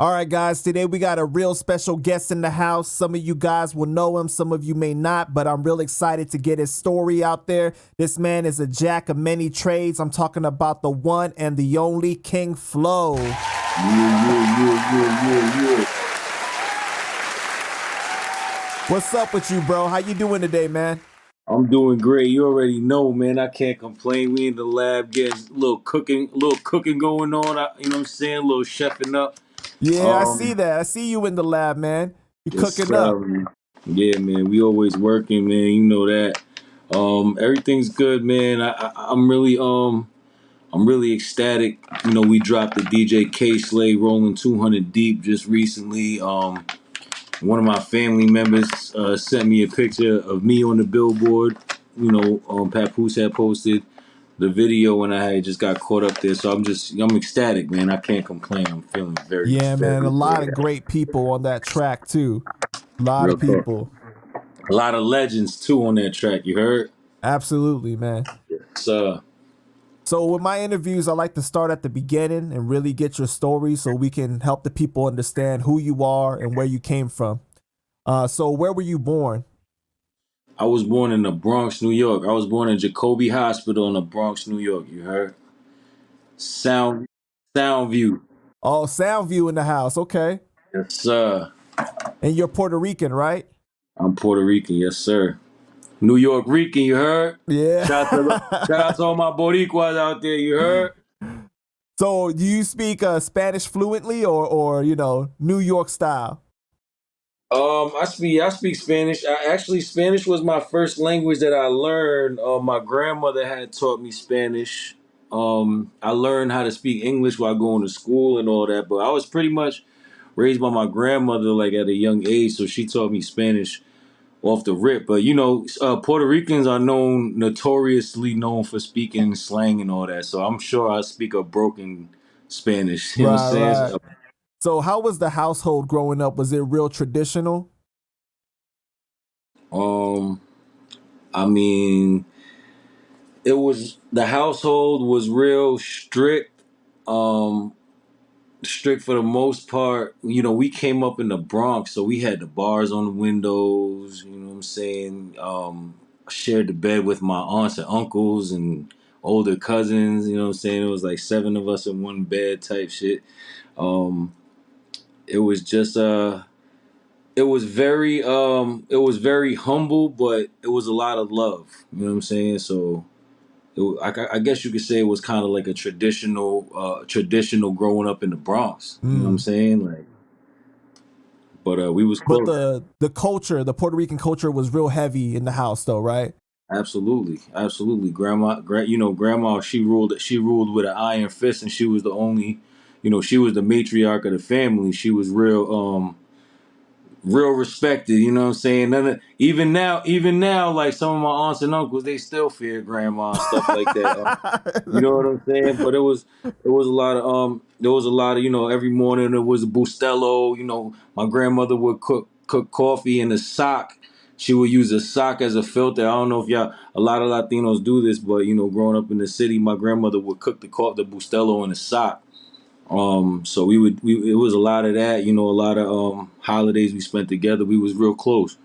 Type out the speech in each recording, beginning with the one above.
All right, guys, today we got a real special guest in the house. Some of you guys will know him, some of you may not, but I'm real excited to get his story out there. This man is a jack of many trades. I'm talking about the one and the only King F.L.O. Yeah. What's up with you, bro? How you doing today, man? I'm doing great. You already know, man. I can't complain. We in the lab getting a little cooking going on. You know what I'm saying? A little chefing up. Yeah, I see that. I see you in the lab, man. You Yes, cooking up. sir. Yeah, man. We always working, man. You know that. Everything's good, man. I'm really ecstatic. You know, we dropped the DJ K Slay rolling 200 deep just recently. One of my family members sent me a picture of me on the billboard. You know, Papoose had posted the video when I had just got caught up there. So I'm ecstatic, man. I can't complain. I'm feeling very, Yeah, man. A very, lot very of great people on that track, too. A lot real of talk. people. A lot of legends too on that track. You heard? Absolutely, man. So So with my interviews, I like to start at the beginning and really get your story so we can help the people understand who you are and where you came from. So where were you born? I was born in the Bronx, New York. I was born in Jacoby Hospital in the Bronx, New York. You heard? Sound Soundview. Oh, Soundview in the house. Okay. Yes, sir. And you're Puerto Rican, right? I'm Puerto Rican. Yes, sir. New York Rican. You heard? Yeah. Shout out to all my Boricuas out there. You heard? So do you speak Spanish fluently or New York style? I speak Spanish. Spanish was my first language that I learned. My grandmother had taught me Spanish. I learned how to speak English while going to school and all that, but I was pretty much raised by my grandmother like at a young age, so she taught me Spanish off the rip. But you know, Puerto Ricans are notoriously known for speaking slang and all that, so I'm sure I speak a broken Spanish. You know what I'm Right, saying? right. So how was the household growing up? Was it real traditional? Um, I mean, the household was real strict. Um, Strict for the most part. You know, we came up in the Bronx, so we had the bars on the windows. You know what I'm saying? I shared the bed with my aunts and uncles and older cousins. You know what I'm saying? It was like seven of us in one bed type shit. Um, it was just it was very humble, but it was a lot of love. You know what I'm saying? So I guess you could say it was kind of like a traditional growing up in the Bronx. You know what I'm Mm. saying? Like, but we was But close. the culture, the Puerto Rican culture was real heavy in the house though, right? Absolutely. Grandma, she ruled with an iron fist, and she was the only, she was the matriarch of the family. She was real respected, you know what I'm saying? Even now, like some of my aunts and uncles, they still fear grandma and stuff like that. You know what I'm saying? But it was a lot of there was a lot of, every morning there was a Bustelo. My grandmother would cook coffee in a sock. She would use a sock as a filter. I don't know if a lot of Latinos do this, but growing up in the city, my grandmother would cook the Bustelo in a sock. So it was a lot of that, a lot of holidays we spent together. We was real close.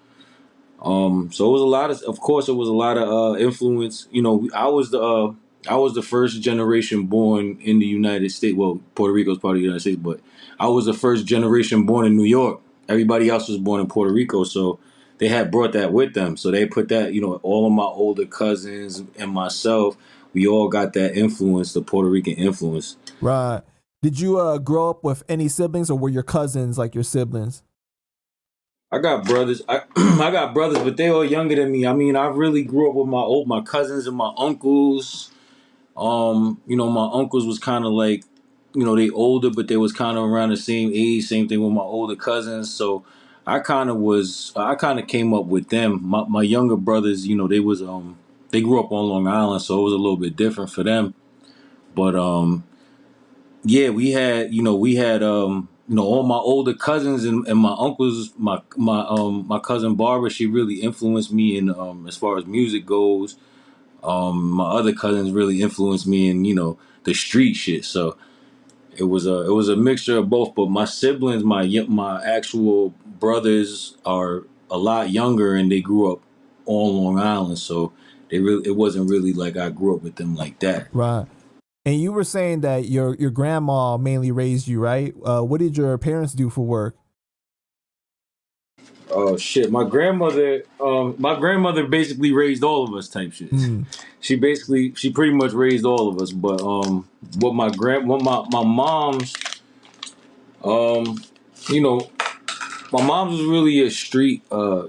So it was of course, it was a lot of influence. I was the first generation born in the United States. Well, Puerto Rico is part of the United States, but I was the first generation born in New York. Everybody else was born in Puerto Rico, so they had brought that with them. So they put that, all of my older cousins and myself, we all got that influence, the Puerto Rican influence. Right. Did you grow up with any siblings or were your cousins like your siblings? I got brothers. I got brothers, but they all younger than me. I mean, I really grew up with my cousins and my uncles. My uncles was kind of like, they older, but they was kind of around the same age. Same thing with my older cousins. So I kind of came up with them. My younger brothers, they grew up on Long Island, so it was a little bit different for them. But yeah, we had all my older cousins and my uncles, my cousin Barbara, she really influenced me in as far as music goes. My other cousins really influenced me in the street shit. So it was a mixture of both. But my siblings, my actual brothers, are a lot younger, and they grew up on Long Island, so it wasn't really like I grew up with them like that. Right. And you were saying that your grandma mainly raised you, right? What did your parents do for work? Oh shit, my grandmother basically raised all of us type shit. Hmm. She pretty much raised all of us. But what my mom's, um, you know, my mom's was really a street.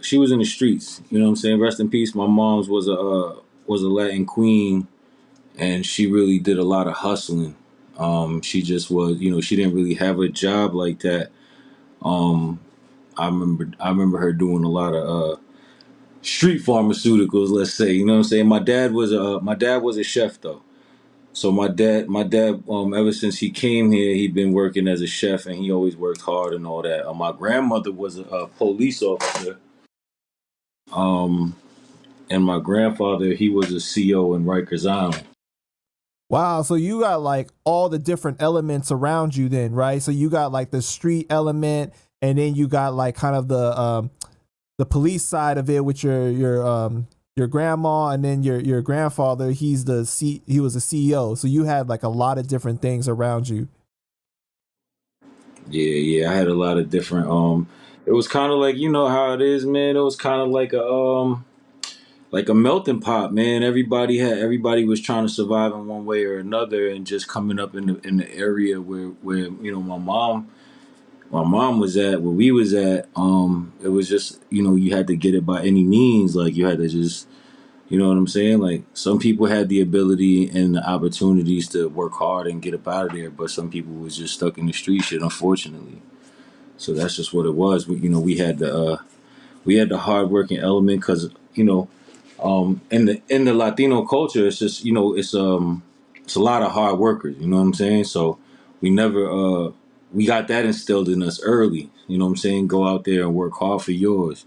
She was in the streets. You know what I'm saying? Rest in peace. My mom's was a Latin queen, and she really did a lot of hustling. She just was, she didn't really have a job like that. Um, I remember her doing a lot of street pharmaceuticals, let's say. You know what I'm saying? My dad was a chef though. So my dad, ever since he came here, he'd been working as a chef, and he always worked hard and all that. My grandmother was a police officer, um, and my grandfather, he was a CO in Rikers Island. Wow, so you got like all the different elements around you then, right? So you got like the street element, and then you got like kind of the police side of it with your grandma, and then your grandfather, he was a CEO. So you had like a lot of different things around you. Yeah, yeah, I had a lot of different. It was kind of like, you know how it is, man. It was kind of like a melting pot, man. Everybody was trying to survive in one way or another, and just coming up in the area where my mom was at, where we was at. It was just, you had to get it by any means. Like, you had to just, you know what I'm saying? Like, some people had the ability and the opportunities to work hard and get up out of there, but some people was just stuck in the street shit, unfortunately. So that's just what it was. We had the hard working element, because in the Latino culture, it's just, it's a lot of hard workers. You know what I'm saying? So we never we got that instilled in us early. You know what I'm saying? Go out there and work hard for yours.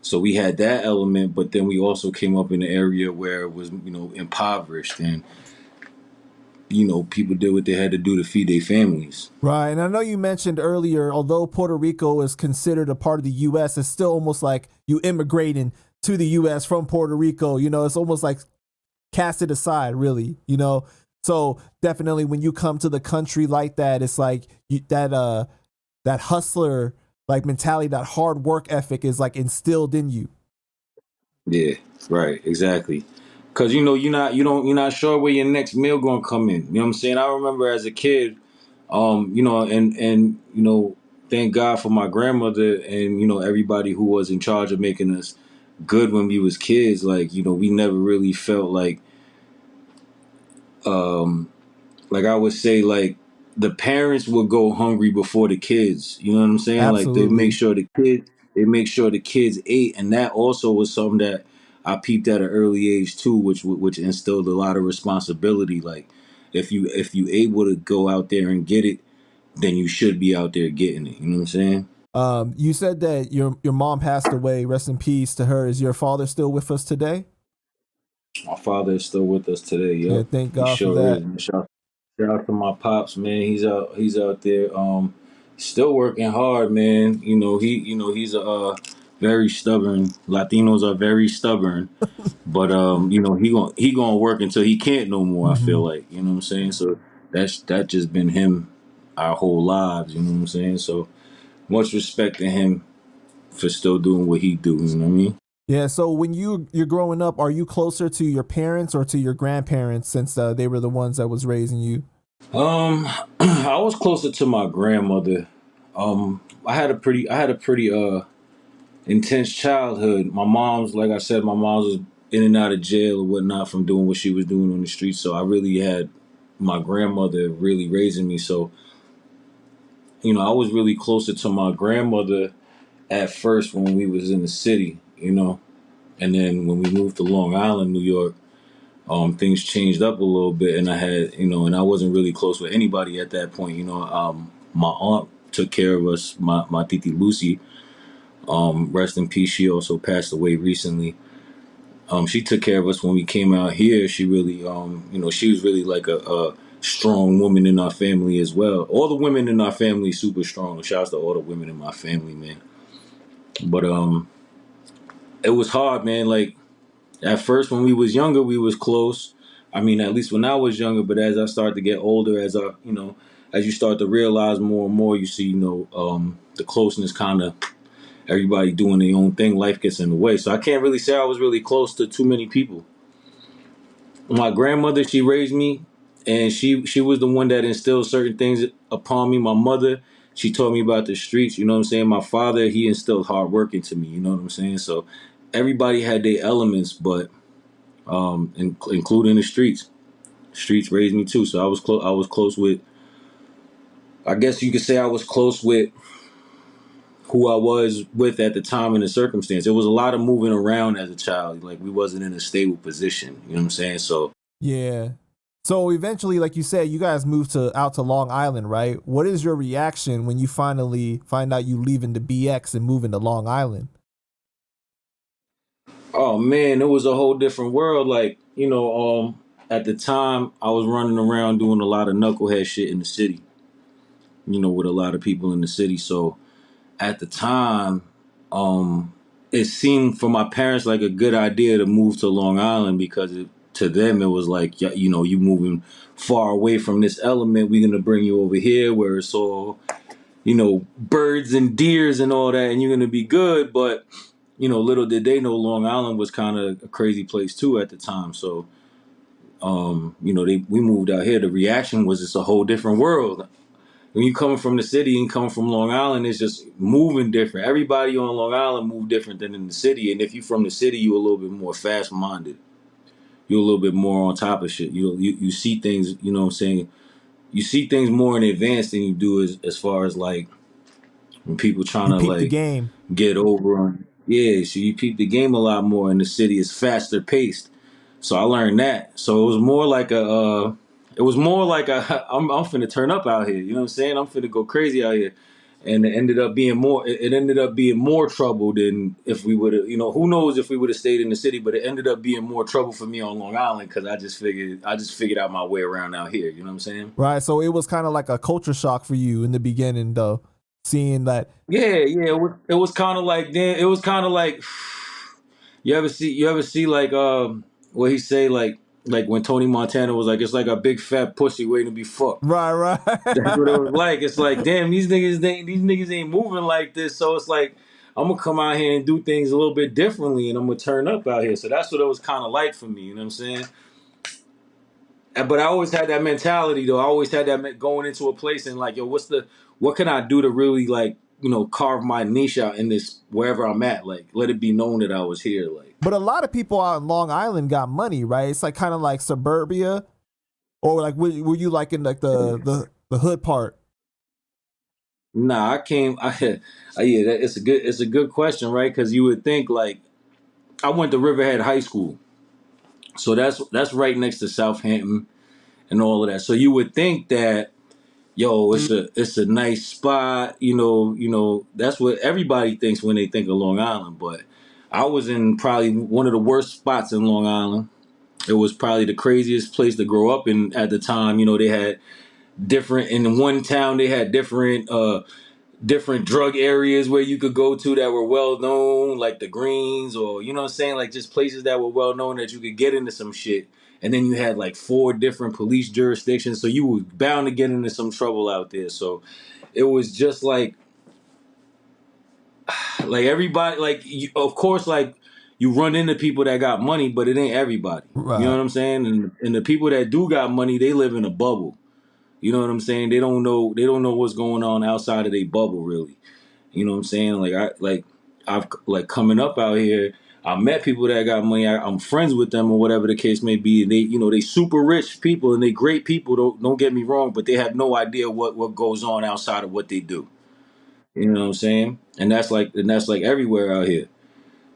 So we had that element, but then we also came up in an area where it was, impoverished, and people did what they had to do to feed their families. Right. And I know you mentioned earlier, although Puerto Rico is considered a part of the US, it's still almost like you immigrating to the US from Puerto Rico. It's almost like cast it aside, really. So definitely when you come to the country like that, it's like that hustler like mentality, that hard work ethic is like instilled in you. Yeah, right, exactly. Cause you're not sure where your next meal gonna come in. You know what I'm saying? I remember as a kid, and thank God for my grandmother and everybody who was in charge of making us good when we was kids. Like, we never really felt um like I would say, like, the parents would go hungry before the kids. You know what I'm saying? Like, Absolutely. they make sure the kids ate, and that also was something that I peeped at an early age too, which instilled a lot of responsibility. Like, if you able to go out there and get it, then you should be out there getting it. You know what I'm saying? You said that your mom passed away. Rest in peace to her. Is your father still with us today? My father is still with us today. Yeah, Yep, thank he God for sure is. that. Man. Shout out to my pops, man. He's out there, still working hard, man. He's a very stubborn. Latinos are very stubborn, but he gonna work until he can't no more. I feel Hmm. like, you know what I'm saying. So that just been him our whole lives. You know what I'm saying. So much respect to him for still doing what he do. You know what I mean. Yeah. So when you're growing up, are you closer to your parents or to your grandparents since they were the ones that was raising you? I was closer to my grandmother. I had a pretty intense childhood. Like I said, my mom's was in and out of jail or whatnot from doing what she was doing on the streets. So I really had my grandmother really raising me. So, I was really closer to my grandmother at first when we was in the city. And then when we moved to Long Island, New York, things changed up a little bit, and and I wasn't really close with anybody at that point. My aunt took care of us. My titi Lucy, rest in peace. She also passed away recently. She took care of us when we came out here. She really, she was really like strong woman in our family as well. All the women in our family super strong. Shouts to all the women in my family, man. But it was hard, man. Like at first when we was younger, we was close. I mean, at least when I was younger. But as I started to get older, as you start to realize more and more, you see, the closeness kind of everybody doing their own thing. Life gets in the way. So I can't really say I was really close to too many people. My grandmother, she raised me, and she was the one that instilled certain things upon me. My mother, she taught me about the streets. You know what I'm saying? My father, he instilled hard work into me. You know what I'm saying? So everybody had their elements, but including the streets. Streets raised me too. So I was close. I was close with. I guess you could say I was close with who I was with at the time and the circumstance. There was a lot of moving around as a child. Like we wasn't in a stable position. You know what I'm saying? So Yeah. So eventually, like you said, you guys moved out to Long Island, right? What is your reaction when you finally find out you leaving the BX and moving to Long Island? oh man, it was a whole different world. Like, at the time I was running around doing a lot of knucklehead shit in the city, with a lot of people in the city. So at the time, it seemed for my parents like a good idea to move to Long Island because to them it was like, you moving far away from this element. We're going to bring you over here where it's all, birds and deers and all that, and you're going to be good. But little did they know Long Island was kind of a crazy place too at the time. So, we moved out here. The reaction was it's a whole different world. When you coming from the city and coming from Long Island, it's just moving different. Everybody on Long Island move different than in the city. And if you're from the city, you're a little bit more fast minded. You're a little bit more on top of shit. You see things, you know what I'm saying? You see things more in advance than you do as far as like when people trying You to peep the like game. get over on. Yeah, so you peep the game a lot more in the city. It's faster paced. So I learned that. So it was more like I'm finna turn up out here. You know what I'm saying? I'm finna go crazy out here. And it ended up being more. It ended up being more trouble than if we would have. Who knows if we would have stayed in the city? But it ended up being more trouble for me on Long Island because I just figured out my way around out here. You know what I'm saying? Right. So it was kind of like a culture shock for you in the beginning, though, seeing that. Yeah, yeah. It was kind of like then. It was kind of like you ever see like what he say like when Tony Montana was like it's like a big fat pussy waiting to be fucked. Right, That's what it right. was like. It's like, damn, these niggas ain't moving like this. So it's like I'm gonna come out here and do things a little bit differently, and I'm gonna turn up out here. So that's what it was kind of like for me. You know what I'm saying? But I always had that mentality, though. I always had that going into a place and like, yo, what can I do to really like, carve my niche out in this wherever I'm at? Like, let it be known that I was here. Like, But a lot of people out in Long Island got money, right? It's like kind of like suburbia, or like were you like in like the hood part? nah, I came. Yeah, it's a good question, right? Because you would think like I went to Riverhead High School. So that's right next to Southampton and all of that. So you would think that yo, it's a nice spot, that's what everybody thinks when they think of Long Island. But I was in probably one of the worst spots in Long Island. It was probably the craziest place to grow up in at the time. They had different in one town. They had different drug areas where you could go to that were well known, like the Greens, or you know what I'm saying, like just places that were well known that you could get into some shit. And then you had like four different police jurisdictions, so you were bound to get into some trouble out there. So it was just like everybody, like of course, like you run into people that got money, but it ain't everybody. You know Right. what I'm saying? And the people that do got money, they live in a bubble. You know what I'm saying? They don't know. They don't know what's going on outside of their bubble, really. You know what I'm saying? I've like coming up out here. I met people that got money. I'm friends with them or whatever the case may be. And they super rich people and they great people. Don't get me wrong, but they have no idea what goes on outside of what they do. You know what I'm saying? And that's like everywhere out here.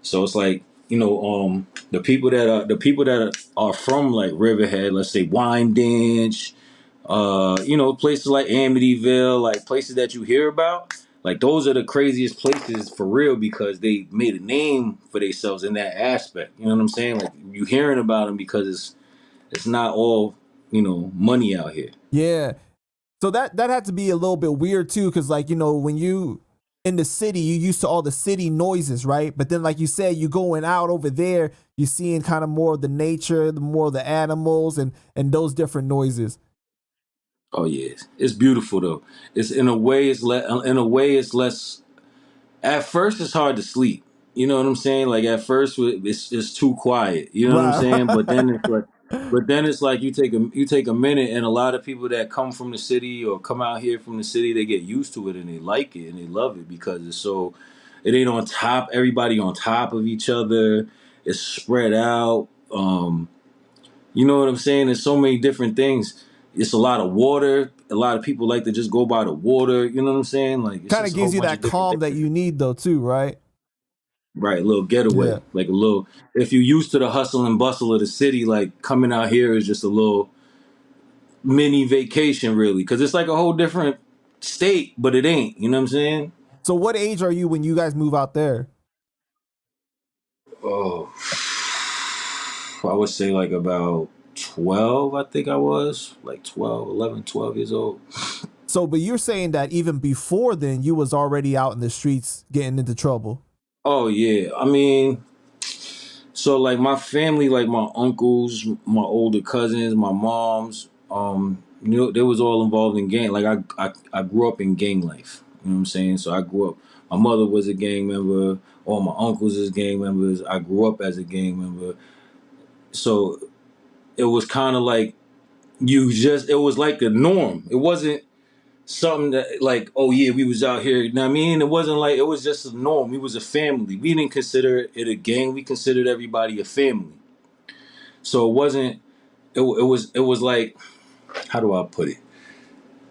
So it's like the people that are from like Riverhead, let's say Wyandanch, places like Amityville, like places that you hear about, like those are the craziest places for real because they made a name for themselves in that aspect. You know what I'm saying? Like you hearing about them because it's not all, money out here. Yeah. So that had to be a little bit weird too, because like, when you in the city, you used to all the city noises, right? But then, like you said, you going out over there, you're seeing kind of more of the nature, the more of the animals, and those different noises. Oh yes, it's beautiful though. It's in a way it's less. At first, it's hard to sleep. You know what I'm saying? Like at first, it's too quiet. You know what I'm Right. saying? But then it's like you take a minute, and a lot of people that come from the city or come out here from the city, they get used to it and they like it and they love it because it ain't on top. Everybody on top of each other. It's spread out. You know what I'm saying? There's so many different things. It's a lot of water. A lot of people like to just go by the water. You know what I'm saying? Like it's Kind of just a whole gives you bunch that of different calm that things. you need though too, right? Right, a little getaway, Yeah. like a little. If you're used to the hustle and bustle of the city, like coming out here is just a little mini vacation, really, because it's like a whole different state, but it ain't. You know what I'm saying? So what age are you when you guys move out there? Oh, I would say like about 12. I think I was like 12, 11, 12 years old. So, but you're saying that even before then, you was already out in the streets getting into trouble. Oh yeah, I mean, so like my family, like my uncles, my older cousins, my moms, they was all involved in gang. Like I grew up in gang life. You know what I'm saying? So I grew up. My mother was a gang member. All my uncles is gang members. I grew up as a gang member. So it was kind of like it was like the norm. It wasn't something that like, oh yeah, we was out here. You know what I mean? It wasn't like, it was just a norm. We was a family. We didn't consider it a gang. We considered everybody a family. So it wasn't. It was like, how do I put it?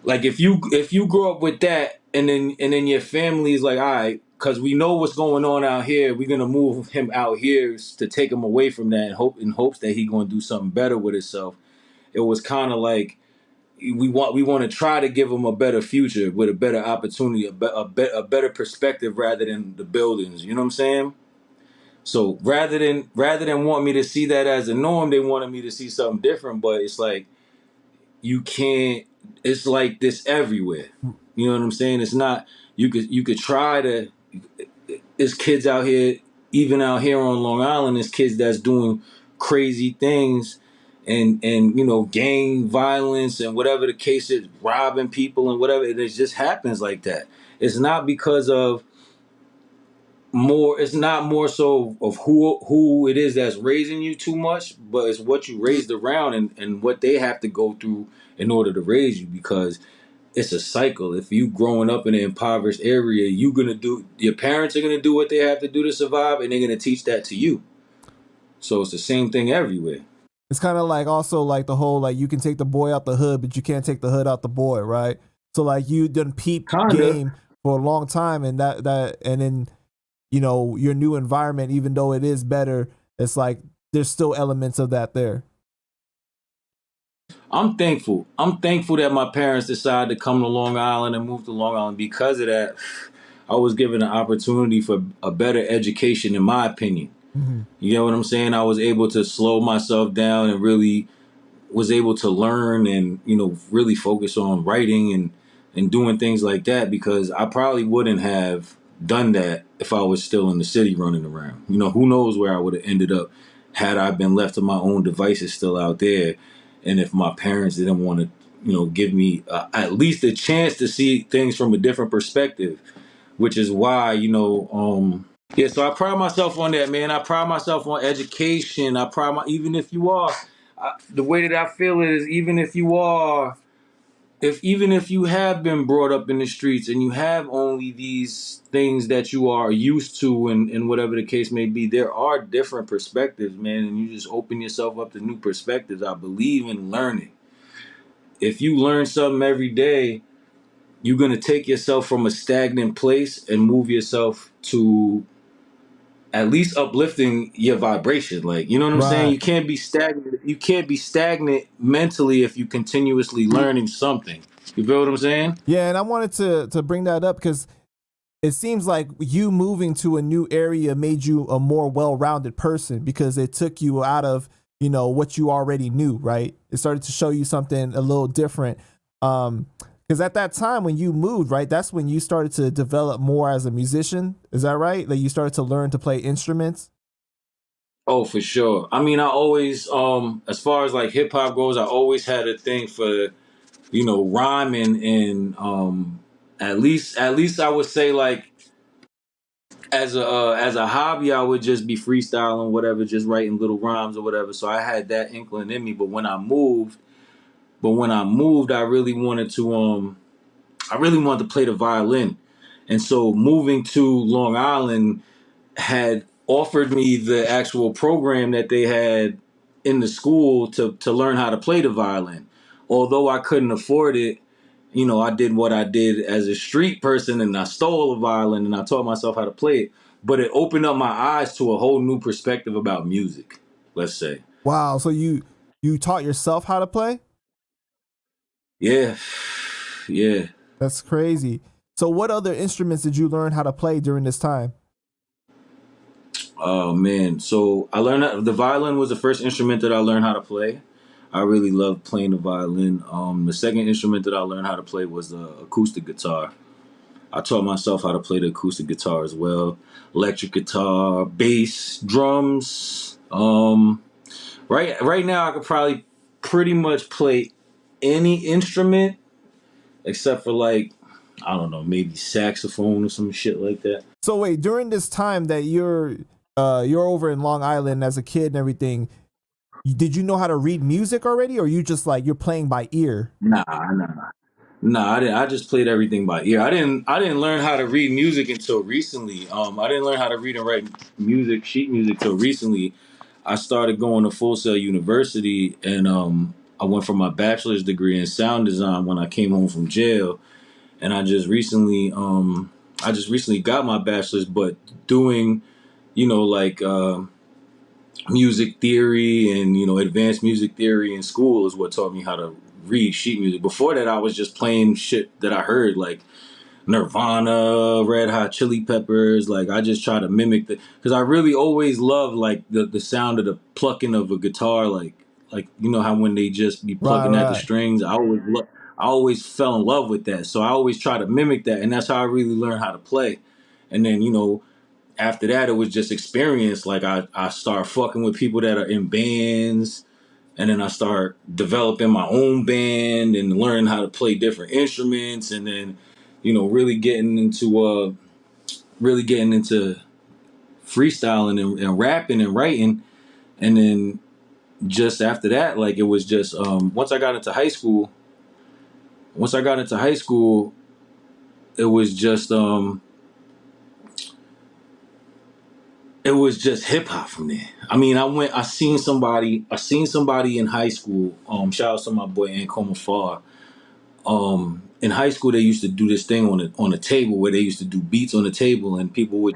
Like if you grow up with that, and then your family is like, all right, because we know what's going on out here, we're gonna move him out here to take him away from that, and hopes that he gonna do something better with himself. It was kind of like we want to try to give him a better future with a better opportunity, a better perspective rather than the buildings. You know what I'm saying? So rather than want me to see that as a norm, they wanted me to see something different. But it's like you can't. It's like this everywhere. You know what I'm saying? It's not. You could try to. There's kids out here, even out here on Long Island. There's kids that's doing crazy things, and gang violence and whatever the case is, robbing people and whatever. It just happens like that. It's not because of more. It's not more so of who it is that's raising you too much, but it's what you raised around, and what they have to go through in order to raise you, because it's a cycle. If you growing up in an impoverished area, your parents are gonna do what they have to do to survive, and they're gonna teach that to you. So it's the same thing everywhere. It's kind of like also like the whole like you can take the boy out the hood, but you can't take the hood out the boy, right? So like you done peep Kinda. game for a long time, and that and then your new environment, even though it is better, it's like there's still elements of that there. I'm thankful. I'm thankful that my parents decided to come to Long Island and move to Long Island. Because of that, I was given an opportunity for a better education, in my opinion. Mm-hmm. You know what I'm saying? I was able to slow myself down and really was able to learn, and really focus on writing and doing things like that, because I probably wouldn't have done that if I was still in the city running around. Who knows where I would have ended up had I been left to my own devices still out there, and if my parents didn't want to give me at least a chance to see things from a different perspective, which is why yeah, so I pride myself on that, man. I pride myself on education. Even if you are, the way that I feel it is, even if you have been brought up in the streets and you have only these things that you are used to, and whatever the case may be, there are different perspectives, man. And you just open yourself up to new perspectives. I believe in learning. If you learn something every day, you're going to take yourself from a stagnant place and move yourself to at least uplifting your vibration. Like, you know what I'm saying? Right. You can't be stagnant. You can't be stagnant mentally if you continuously learning something. You feel what I'm saying? Yeah, and I wanted to bring that up because it seems like you moving to a new area made you a more well-rounded person because it took you out of what you already knew, right? It started to show you something a little different. Because at that time when you moved, right, that's when you started to develop more as a musician. Is that right? Like you started to learn to play instruments. Oh, for sure. I mean, I always, as far as like hip hop goes, I always had a thing for, rhyming and, at least I would say like as a hobby, I would just be freestyling, whatever, just writing little rhymes or whatever. So I had that inkling in me. But when I moved, I really wanted to play the violin. And so moving to Long Island had offered me the actual program that they had in the school to learn how to play the violin. Although I couldn't afford it, I did what I did as a street person and I stole a violin and I taught myself how to play it. But it opened up my eyes to a whole new perspective about music, let's say. Wow. So you taught yourself how to play? Yeah. Yeah. That's crazy. So what other instruments did you learn how to play during this time? Oh man. So I learned the violin was the first instrument that I learned how to play. I really loved playing the violin. The second instrument that I learned how to play was the acoustic guitar. I taught myself how to play the acoustic guitar as well. Electric guitar, bass, drums. Right now I could probably pretty much play any instrument except for like I don't know, maybe saxophone or some shit like that. So wait, during this time that you're over in Long Island as a kid and everything, did you know how to read music already, or you just like you're playing by ear? Nah, nah, nah. I didn't. I just played everything by ear. I didn't learn how to read music until recently. I didn't learn how to read and write sheet music till recently. I started going to Full Sail University, and I went for my bachelor's degree in sound design when I came home from jail, and I just recently got my bachelor's, but doing, like music theory and advanced music theory in school is what taught me how to read sheet music. Before that, I was just playing shit that I heard, like Nirvana, Red Hot Chili Peppers. Like I just try to mimic because I really always loved like the sound of the plucking of a guitar, like how when they just be Right, plucking at the right. strings. I always fell in love with that, so I always try to mimic that, and that's how I really learned how to play. And then after that, it was just experience. Like I start fucking with people that are in bands, and then I start developing my own band and learning how to play different instruments, and then really getting into freestyling and rapping and writing. And then just after that, like it was just once I got into high school, it was just hip hop from there. I mean, I seen somebody in high school. Shout out to my boy Ancoma Farr. In high school, they used to do this thing on a table where they used to do beats on the table, and people would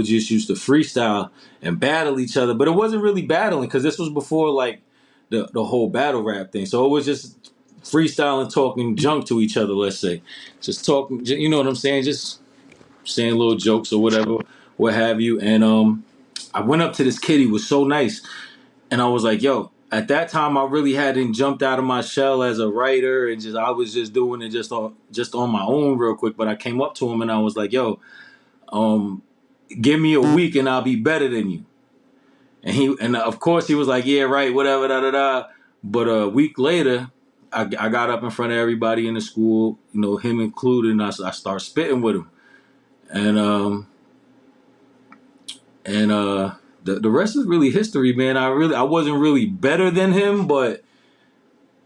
just used to freestyle and battle each other. But it wasn't really battling because this was before like the whole battle rap thing. So it was just freestyling, talking junk to each other. Let's say, just talking. You know what I'm saying? Just saying little jokes or whatever, what have you. And I went up to this kid. He was so nice, and I was like, "Yo." At that time, I really hadn't jumped out of my shell as a writer, and I was just doing it just on my own real quick. But I came up to him and I was like, "Yo, um, give me a week and I'll be better than you." And of course he was like, "Yeah, right, whatever, da da da." But a week later, I got up in front of everybody in the school, him included, and I start spitting with him, and the rest is really history, man. I wasn't really better than him, but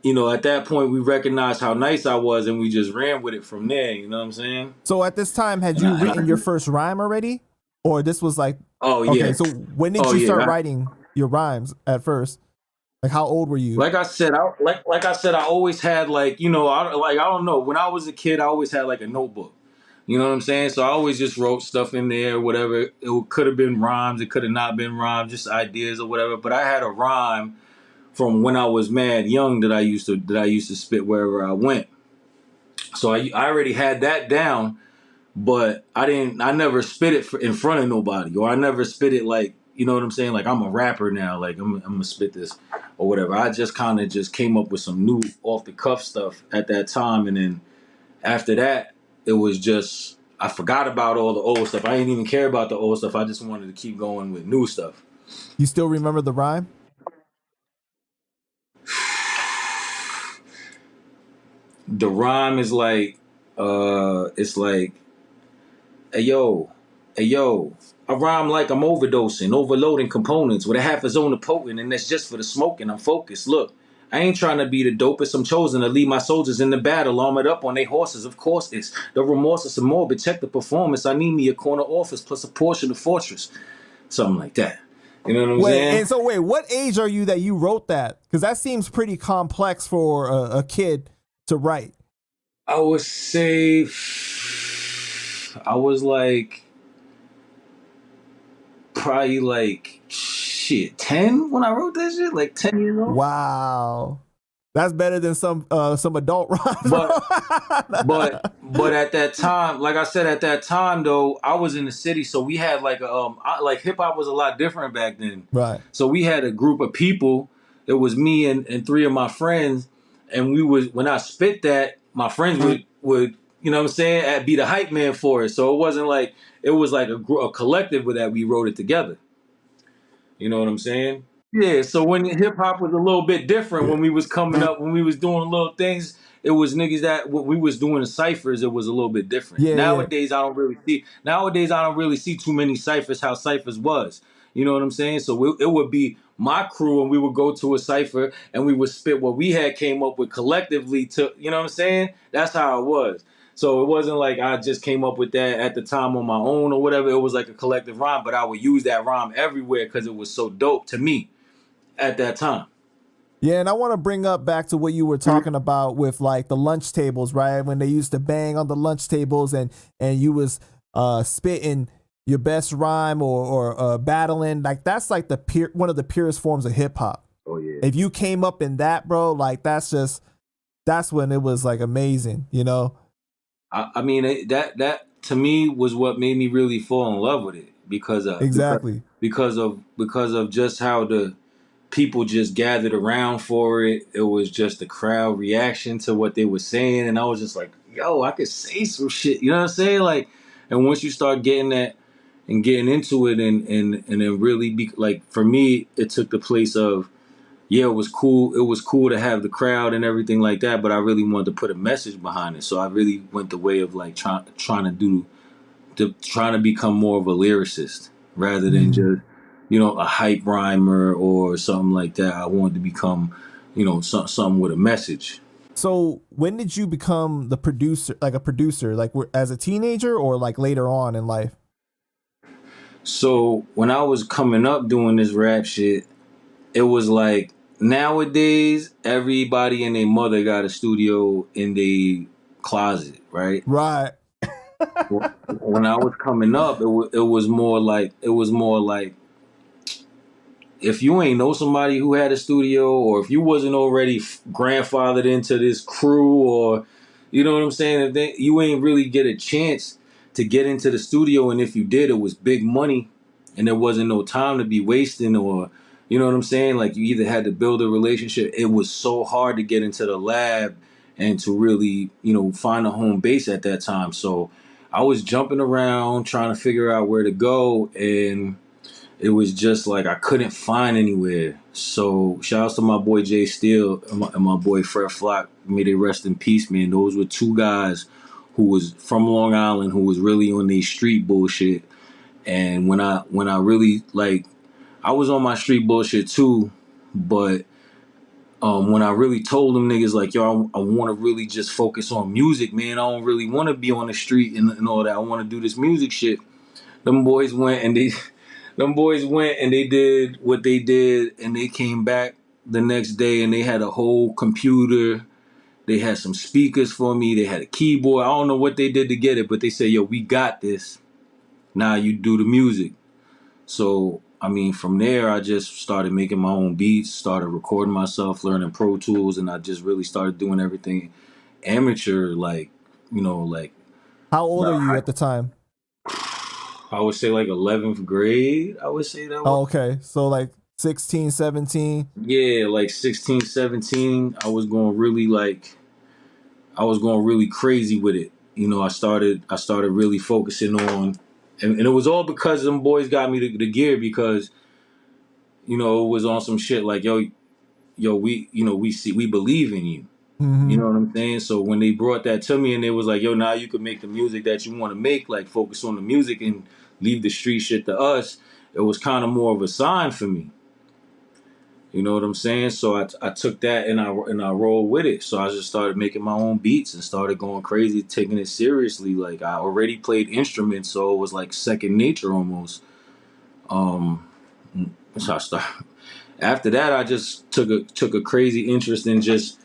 at that point we recognized how nice I was, and we just ran with it from there. You know what I'm saying? So at this time, had And you I, and I written your first rhyme already, or this was like oh okay? yeah, So when did oh you start yeah. writing your rhymes at first? Like how old were you? Like I said, I always had like I don't know. When I was a kid, I always had like a notebook. You know what I'm saying? So I always just wrote stuff in there, whatever. It could have been rhymes, it could have not been rhymes, just ideas or whatever. But I had a rhyme from when I was mad young that I used to spit wherever I went. So I already had that down, but I never spit it in front of nobody, or I never spit it like you know what I'm saying? Like I'm a rapper now. Like I'm gonna spit this or whatever. I just kind of just came up with some new off the cuff stuff at that time, and then after that, it was just I forgot about all the old stuff. I didn't even care about the old stuff. I just wanted to keep going with new stuff. You still remember the rhyme? The rhyme is like, it's like, hey yo, hey yo. I rhyme like I'm overdosing, overloading components with a half a zone of potent, and that's just for the smoking. I'm focused. Look, I ain't trying to be the dopest. I'm chosen to lead my soldiers in the battle, armored up on their horses. Of course, it's the remorse is some more, but check the performance. I need me a corner office plus a portion of fortress, something like that. You know what I'm Wait, saying? and so wait, what age are you that you wrote that? Because that seems pretty complex for a kid to write. I would say I was like probably like shit 10 when I wrote that shit, like 10 years old. Wow, that's better than some adult rhymes, bro. But but at that time, like I said, at that time though, I was in the city, so we had like like hip hop was a lot different back then. Right. So we had a group of people. It was me and three of my friends, and we was when I spit that, my friends would you know what I'm saying, be the hype man for it. So it wasn't like it was like a collective with that we wrote it together. You know what I'm saying? Yeah, so when hip hop was a little bit different when we was coming up, when we was doing little things, it was niggas that when we was doing the ciphers, it was a little bit different. Yeah, yeah, Nowadays I don't really see too many ciphers how ciphers was. You know what I'm saying? So it would be my crew and we would go to a cipher and we would spit what we had came up with collectively to, you know what I'm saying? That's how it was. So it wasn't like I just came up with that at the time on my own or whatever. It was like a collective rhyme, but I would use that rhyme everywhere because it was so dope to me at that time. yeah. And I want to bring up back to what you were talking about with like the lunch tables, right? When they used to bang on the lunch tables and you was spitting your best rhyme or battling, like that's like one of the purest forms of hip hop. Oh yeah. If you came up in that, bro, like that's when it was like amazing, you know? I mean that to me was what made me really fall in love with it Exactly. because of just how the people just gathered around for it. It was just the crowd reaction to what they were saying, and I was just like, yo, I could say some shit. You know what I'm saying? Like, and once you start getting that and getting into it, and then really be like, for me, it took the place of yeah, it was cool. It was cool to have the crowd and everything like that, but I really wanted to put a message behind it. So I really went the way of like trying to become more of a lyricist rather than just a hype rhymer or something like that. I wanted to become something with a message. So when did you become the producer, like a producer, like as a teenager or like later on in life? So when I was coming up doing this rap shit, it was like nowadays everybody and their mother got a studio in their closet, right? Right. When I was coming up, it was more like if you ain't know somebody who had a studio, or if you wasn't already grandfathered into this crew, or you know what I'm saying, you ain't really get a chance to get into the studio. And if you did, it was big money, and there wasn't no time to be wasting, or you know what I'm saying. Like you either had to build a relationship. It was so hard to get into the lab and to really find a home base at that time. So I was jumping around trying to figure out where to go, and it was just like I couldn't find anywhere. So shout outs to my boy Jay Steele and my boy F.L.O. May they rest in peace, man. Those were two guys who was from Long Island who was really on these street bullshit. And when I really like, I was on my street bullshit too, but when I really told them niggas like, yo, I want to really just focus on music, man. I don't really want to be on the street and all that. I want to do this music shit. Them boys went and they did what they did, and they came back the next day and they had a whole computer. They had some speakers for me. They had a keyboard. I don't know what they did to get it, but they said, yo, we got this. Now you do the music. So, I mean, from there, I just started making my own beats, started recording myself, learning Pro Tools, and I just really started doing everything amateur, like, like. How old are you at the time? I would say like 11th grade. I would say that was. Oh, okay. So like 16, 17. Yeah, like 16, 17. I was going really crazy with it. You know, I started really focusing on, and it was all because them boys got me the gear because, you know, it was on some shit like, yo, we believe in you. You Mm-hmm. know what I'm saying? So when they brought that to me and they was like, yo, now you can make the music that you want to make, like focus on the music and leave the street shit to us, it was kind of more of a sign for me. You know what I'm saying? So I took that and I rolled with it. So I just started making my own beats and started going crazy, taking it seriously. Like I already played instruments, so it was like second nature almost. Um, so I started. After that, I just took a crazy interest in just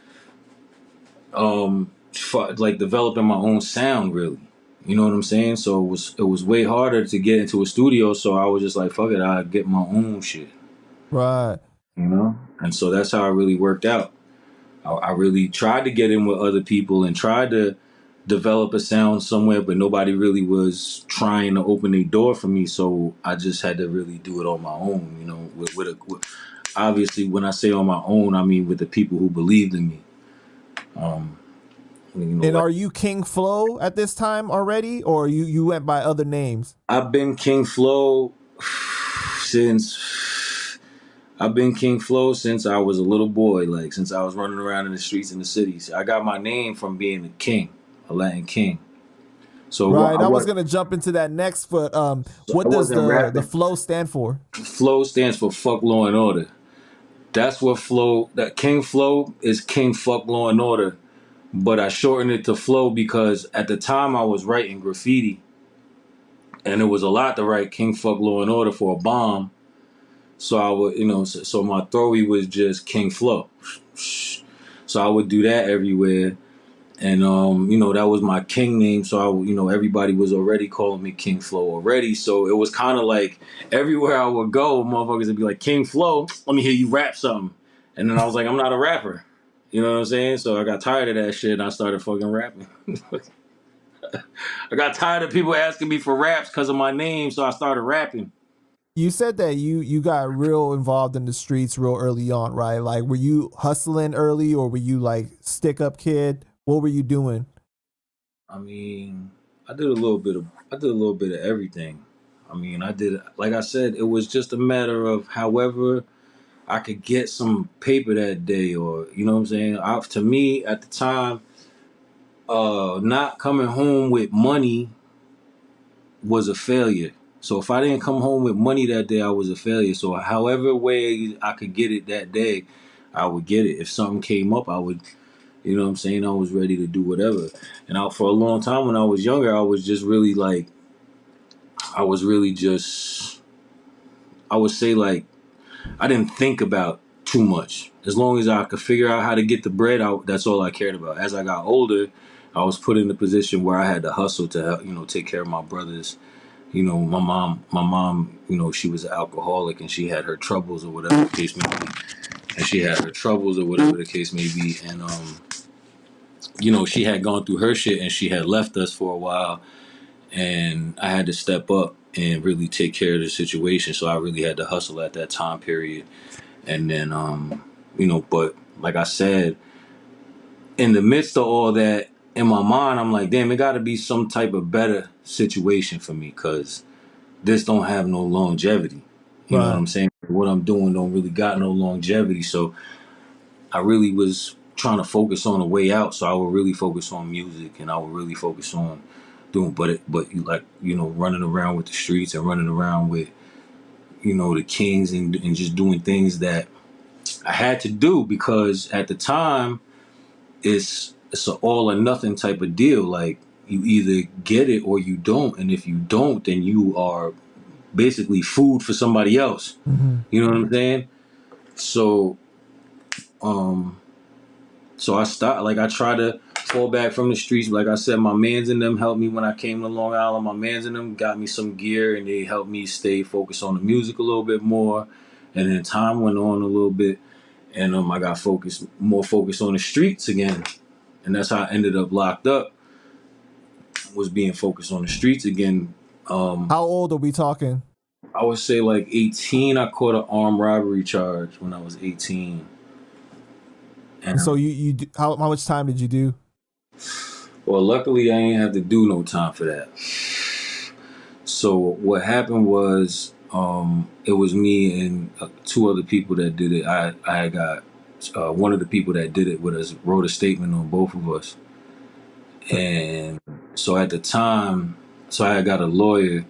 like developing my own sound really. You know what I'm saying? So it was way harder to get into a studio, so I was just like, fuck it, I get my own shit. Right. You know? And so that's how it really worked out. I really tried to get in with other people and tried to develop a sound somewhere, but nobody really was trying to open a door for me. So I just had to really do it on my own, you know, obviously when I say on my own, I mean with the people who believed in me. Um, you know, And like are you King Flo at this time already, or you went by other names? I've been King Flow since I've been King Flow since I was a little boy, like since I was running around in the streets in the cities. I got my name from being a king, a Latin king. So what Right. I I was was gonna jump into that next, but I what does wasn't the rapping. flow stand for? Flow stands for fuck law and order. That's what flow. That King Flow is King fuck law and order. But I shortened it to Flow because at the time I was writing graffiti, and it was a lot to write King fuck law and order for a bomb. So I would, you know, so my throwy was just King Flow. So I would do that everywhere. And you know, that was my king name. So you know, everybody was already calling me King Flow already. So it was kind of like everywhere I would go, motherfuckers would be like, King Flow, let me hear you rap something. And then I was like, I'm not a rapper. You know what I'm saying? So I got tired of that shit and I started fucking rapping. I got tired of people asking me for raps because of my name, so I started rapping. You said that you got real involved in the streets real early on, right? Like, were you hustling early, or were you like stick up kid? What were you doing? I mean, I did a little bit of everything. I mean, I did like I said, it was just a matter of however I could get some paper that day, or you know what I'm saying. To me, at the time, not coming home with money was a failure. So if I didn't come home with money that day, I was a failure. So however way I could get it that day, I would get it. If something came up, I would, you know what I'm saying. I was ready to do whatever. And for a long time when I was younger, I was just really like, I was really just, I would say like I didn't think about too much. As long as I could figure out how to get the bread out, that's all I cared about. As I got older, I was put in a position where I had to hustle to help, you know, take care of my brothers. You know, my mom, you know, she was an alcoholic and she had her troubles or whatever the case may be. And she had her troubles or whatever the case may be. And you know, she had gone through her shit and she had left us for a while. And I had to step up and really take care of the situation. So I really had to hustle at that time period. And then, you know, but like I said, in the midst of all that, in my mind, I'm like, damn, it got to be some type of better situation for me because this don't have no longevity. You know what Right. I'm saying? What I'm doing don't really got no longevity. So I really was trying to focus on a way out. So I would really focus on music and I would really focus on doing, but you like, you know, running around with the streets and running around with, you know, the kings and just doing things that I had to do because at the time it's an all or nothing type of deal. Like you either get it or you don't, and if you don't, then you are basically food for somebody else. Mm-hmm. You know what I'm saying? So, um, so I stopped. Like I try to fall back from the streets. Like I said, my mans and them helped me when I came to Long Island. My mans and them got me some gear, and they helped me stay focused on the music a little bit more. And then time went on a little bit, and I got more focused on the streets again. And that's how I ended up locked up, was being focused on the streets again. How old are we talking? I would say like 18. I caught an armed robbery charge when I was 18. And so And how much time did you do? well, luckily I ain't have to do no time for that. So what happened was, it was me and two other people that did it. I got one of the people that did it with us wrote a statement on both of us, and so at the time, so I got a lawyer,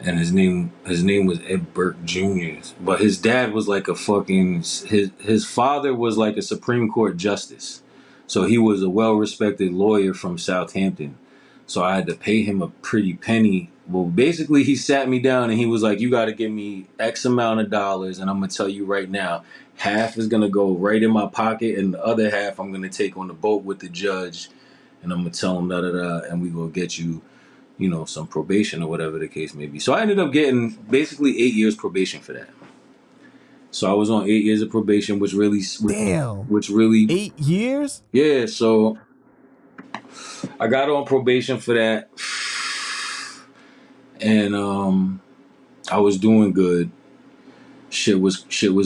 and his name was Ed Burke Jr. But his dad was like a fucking his father was like a Supreme Court justice, so he was a well respected lawyer from Southampton. So I had to pay him a pretty penny. Well, basically, he sat me down and he was like, "You got to give me X amount of dollars, and I'm gonna tell you right now, half is gonna go right in my pocket, and the other half I'm gonna take on the boat with the judge, and I'm gonna tell him da da da, and we gonna get you." Some probation or whatever the case may be. So I ended up getting basically 8 years probation for that. So I was on 8 years of probation, Damn. which really, 8 years? yeah. So I got on probation for that, and I was doing good. Shit was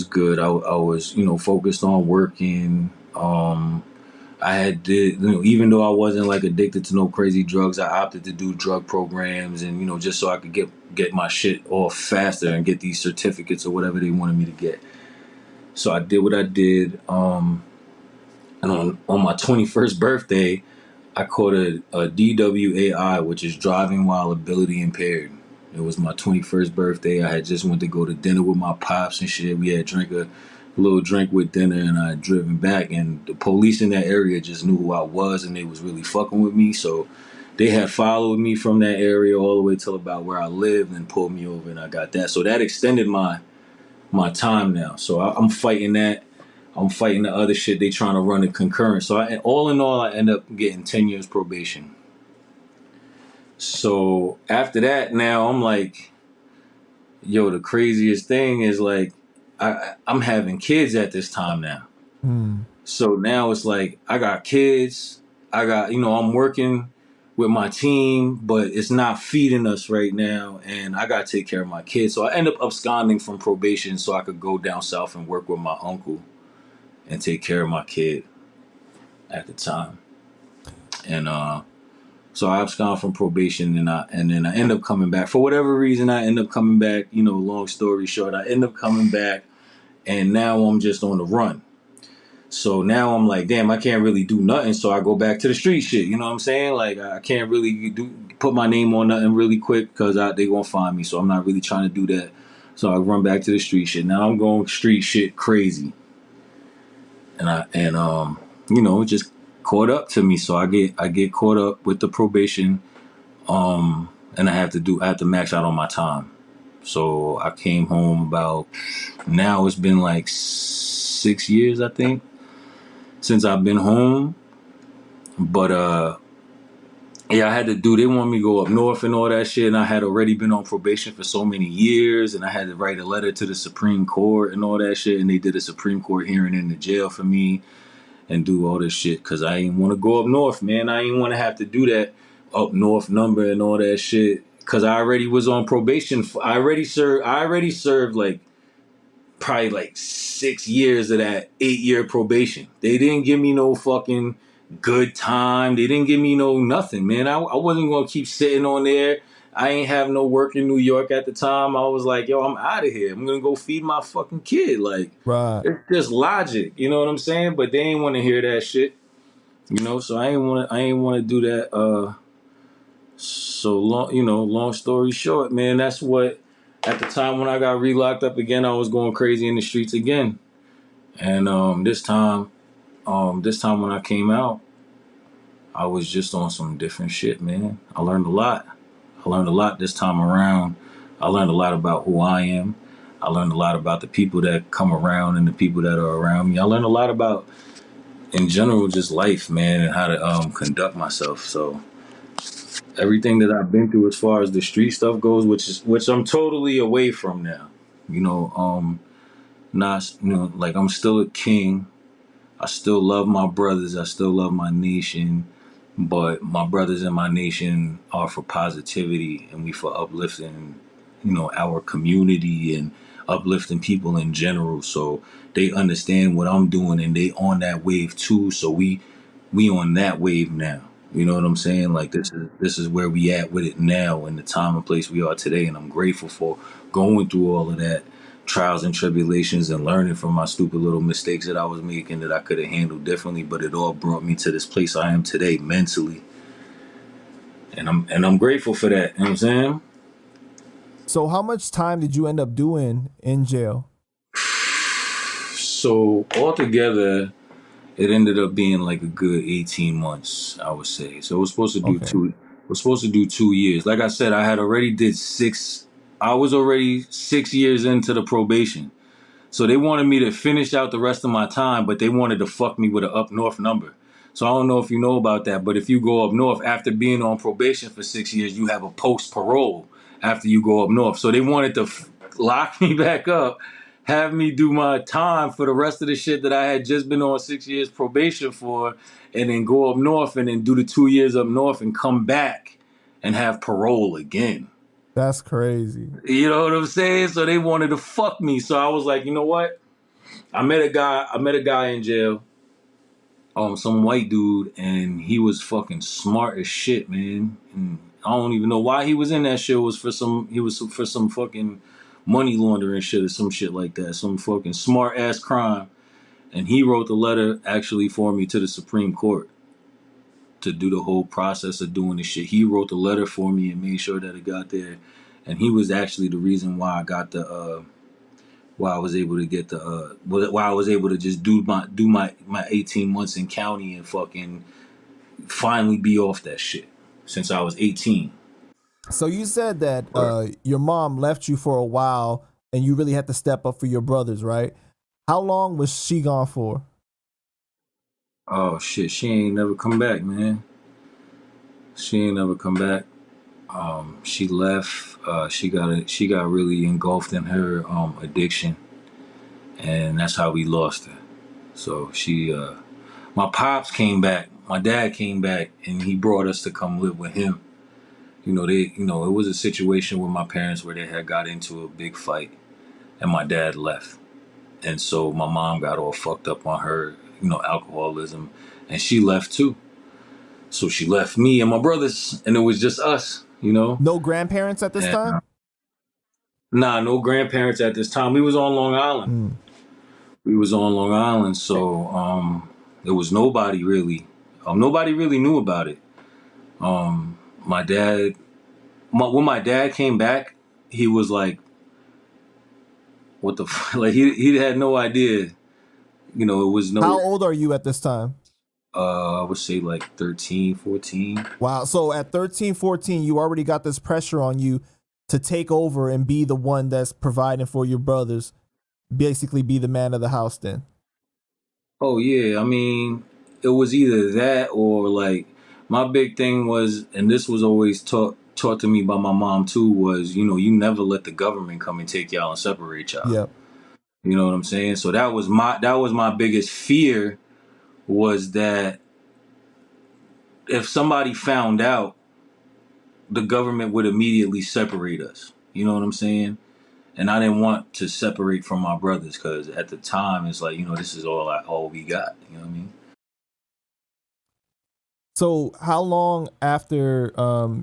good. I was focused on working. I had did even though I wasn't like addicted to no crazy drugs, I opted to do drug programs and just so I could get my shit off faster and get these certificates or whatever they wanted me to get. So I did what I did. And on my 21st birthday, I caught a DWAI, which is driving while ability impaired. It was my 21st birthday. I had just went to go to dinner with my pops and shit. We had drank a little drink with dinner, and I had driven back. And the police in that area just knew who I was, and they was really fucking with me. So they had followed me from that area all the way till about where I lived and pulled me over, and I got that. So that extended my time now. So I'm fighting that. I'm fighting the other shit they trying to run a concurrent. So all in all, I end up getting 10 years probation. So after that, now I'm like, yo, the craziest thing is like, I'm having kids at this time now. So now it's like, I got kids. I got, I'm working with my team, but it's not feeding us right now. And I got to take care of my kids. So I end up absconding from probation so I could go down south and work with my uncle and take care of my kid at the time. And so I abscond from probation, and then I end up coming back. For whatever reason, I end up coming back. Long story short, I end up coming back, and now I'm just on the run. So now I'm like, damn, I can't really do nothing. So I go back to the street shit. You know what I'm saying? Like I can't really put my name on nothing really quick because they gonna find me. So I'm not really trying to do that. So I run back to the street shit. Now I'm going street shit crazy. It just caught up to me. So I get caught up with the probation, and I have to max out on my time. So I came home about, now it's been like 6 years, I think, since I've been home. But yeah, they want me to go up north and all that shit, and I had already been on probation for so many years, and I had to write a letter to the Supreme Court and all that shit, and they did a Supreme Court hearing in the jail for me and do all this shit because I ain't want to go up north, man. I ain't want to have to do that up north number and all that shit because I already was on probation. I already served like probably like 6 years of that 8 year probation. They didn't give me no fucking good time. They didn't give me no nothing, man. I wasn't gonna keep sitting on there. I ain't have no work in New York at the time. I was like, yo, I'm out of here. I'm gonna go feed my fucking kid. Like, Right. it's just logic, you know what I'm saying? But they ain't want to hear that shit, So I ain't want to do that. So long story short, man, that's what. At the time when I got relocked up again, I was going crazy in the streets again. And this time when I came out, I was just on some different shit, man. I learned a lot. This time around. I learned a lot about who I am. I learned a lot about the people that come around and the people that are around me. I learned a lot about, in general, just life, man, and how to conduct myself. So everything that I've been through as far as the street stuff goes, which I'm totally away from now. Not like I'm still a king. I still love my brothers. I still love my nation. But my brothers in my nation are for positivity, and we for uplifting, our community and uplifting people in general. So they understand what I'm doing, and they on that wave too. So we on that wave now. You know what I'm saying? Like this is where we at with it now, in the time and place we are today, and I'm grateful for going through all of that trials and tribulations and learning from my stupid little mistakes that I was making that I could have handled differently, but it all brought me to this place I am today mentally, and I'm grateful for that. You know what I'm saying? So how much time did you end up doing in jail? So altogether, it ended up being like a good 18 months, I would say. So we're supposed to do Okay. two. We're supposed to do 2 years. Like I said, I had already did six. I was already 6 years into the probation. So they wanted me to finish out the rest of my time, but they wanted to fuck me with an up north number. So I don't know if you know about that, but if you go up north after being on probation for 6 years, you have a post parole after you go up north. So they wanted to lock me back up, have me do my time for the rest of the shit that I had just been on 6 years probation for, and then go up north and then do the 2 years up north and come back and have parole again. That's crazy. You know what I'm saying? So they wanted to fuck me. So I was like, you know what? I met a guy in jail, some white dude, and he was fucking smart as shit, man. And I don't even know why he was in that shit. He was for some fucking money laundering shit or some shit like that. Some fucking smart ass crime. And he wrote the letter actually for me to the Supreme Court to do the whole process of doing this shit. He wrote the letter for me and made sure that it got there. And he was actually the reason why I got the why I was able to get the why I was able to just do my 18 months in county and fucking finally be off that shit since I was 18. So you said that Or, your mom left you for a while and you really had to step up for your brothers, right? How long was she gone for? oh shit, she ain't never come back, man. She ain't never come back. She left. She got really engulfed in her addiction, and that's how we lost her. So my pops came back. My dad came back, and he brought us to come live with him. It was a situation with my parents where they had got into a big fight, and my dad left, and so my mom got all fucked up on her, alcoholism, and she left too. So she left me and my brothers, and it was just us, No grandparents at this And time? nah, no grandparents at this time. We was on Long Island. Hmm. So there was nobody really. Nobody really knew about it. My dad, when my dad came back, he was like, "What the fuck?" Like he had no idea. It was How no. old are you at this time? I would say like 13, 14. Wow. So at 13, 14, you already got this pressure on you to take over and be the one that's providing for your brothers, basically be the man of the house then. Oh yeah, I mean, it was either that or like my big thing was, and this was always taught to me by my mom too, was you never let the government come and take y'all and separate y'all. Yep. You know what I'm saying? So that was my biggest fear, was that if somebody found out, the government would immediately separate us. You know what I'm saying? And I didn't want to separate from my brothers because at the time it's like this is all we got. You know what I mean? So how long after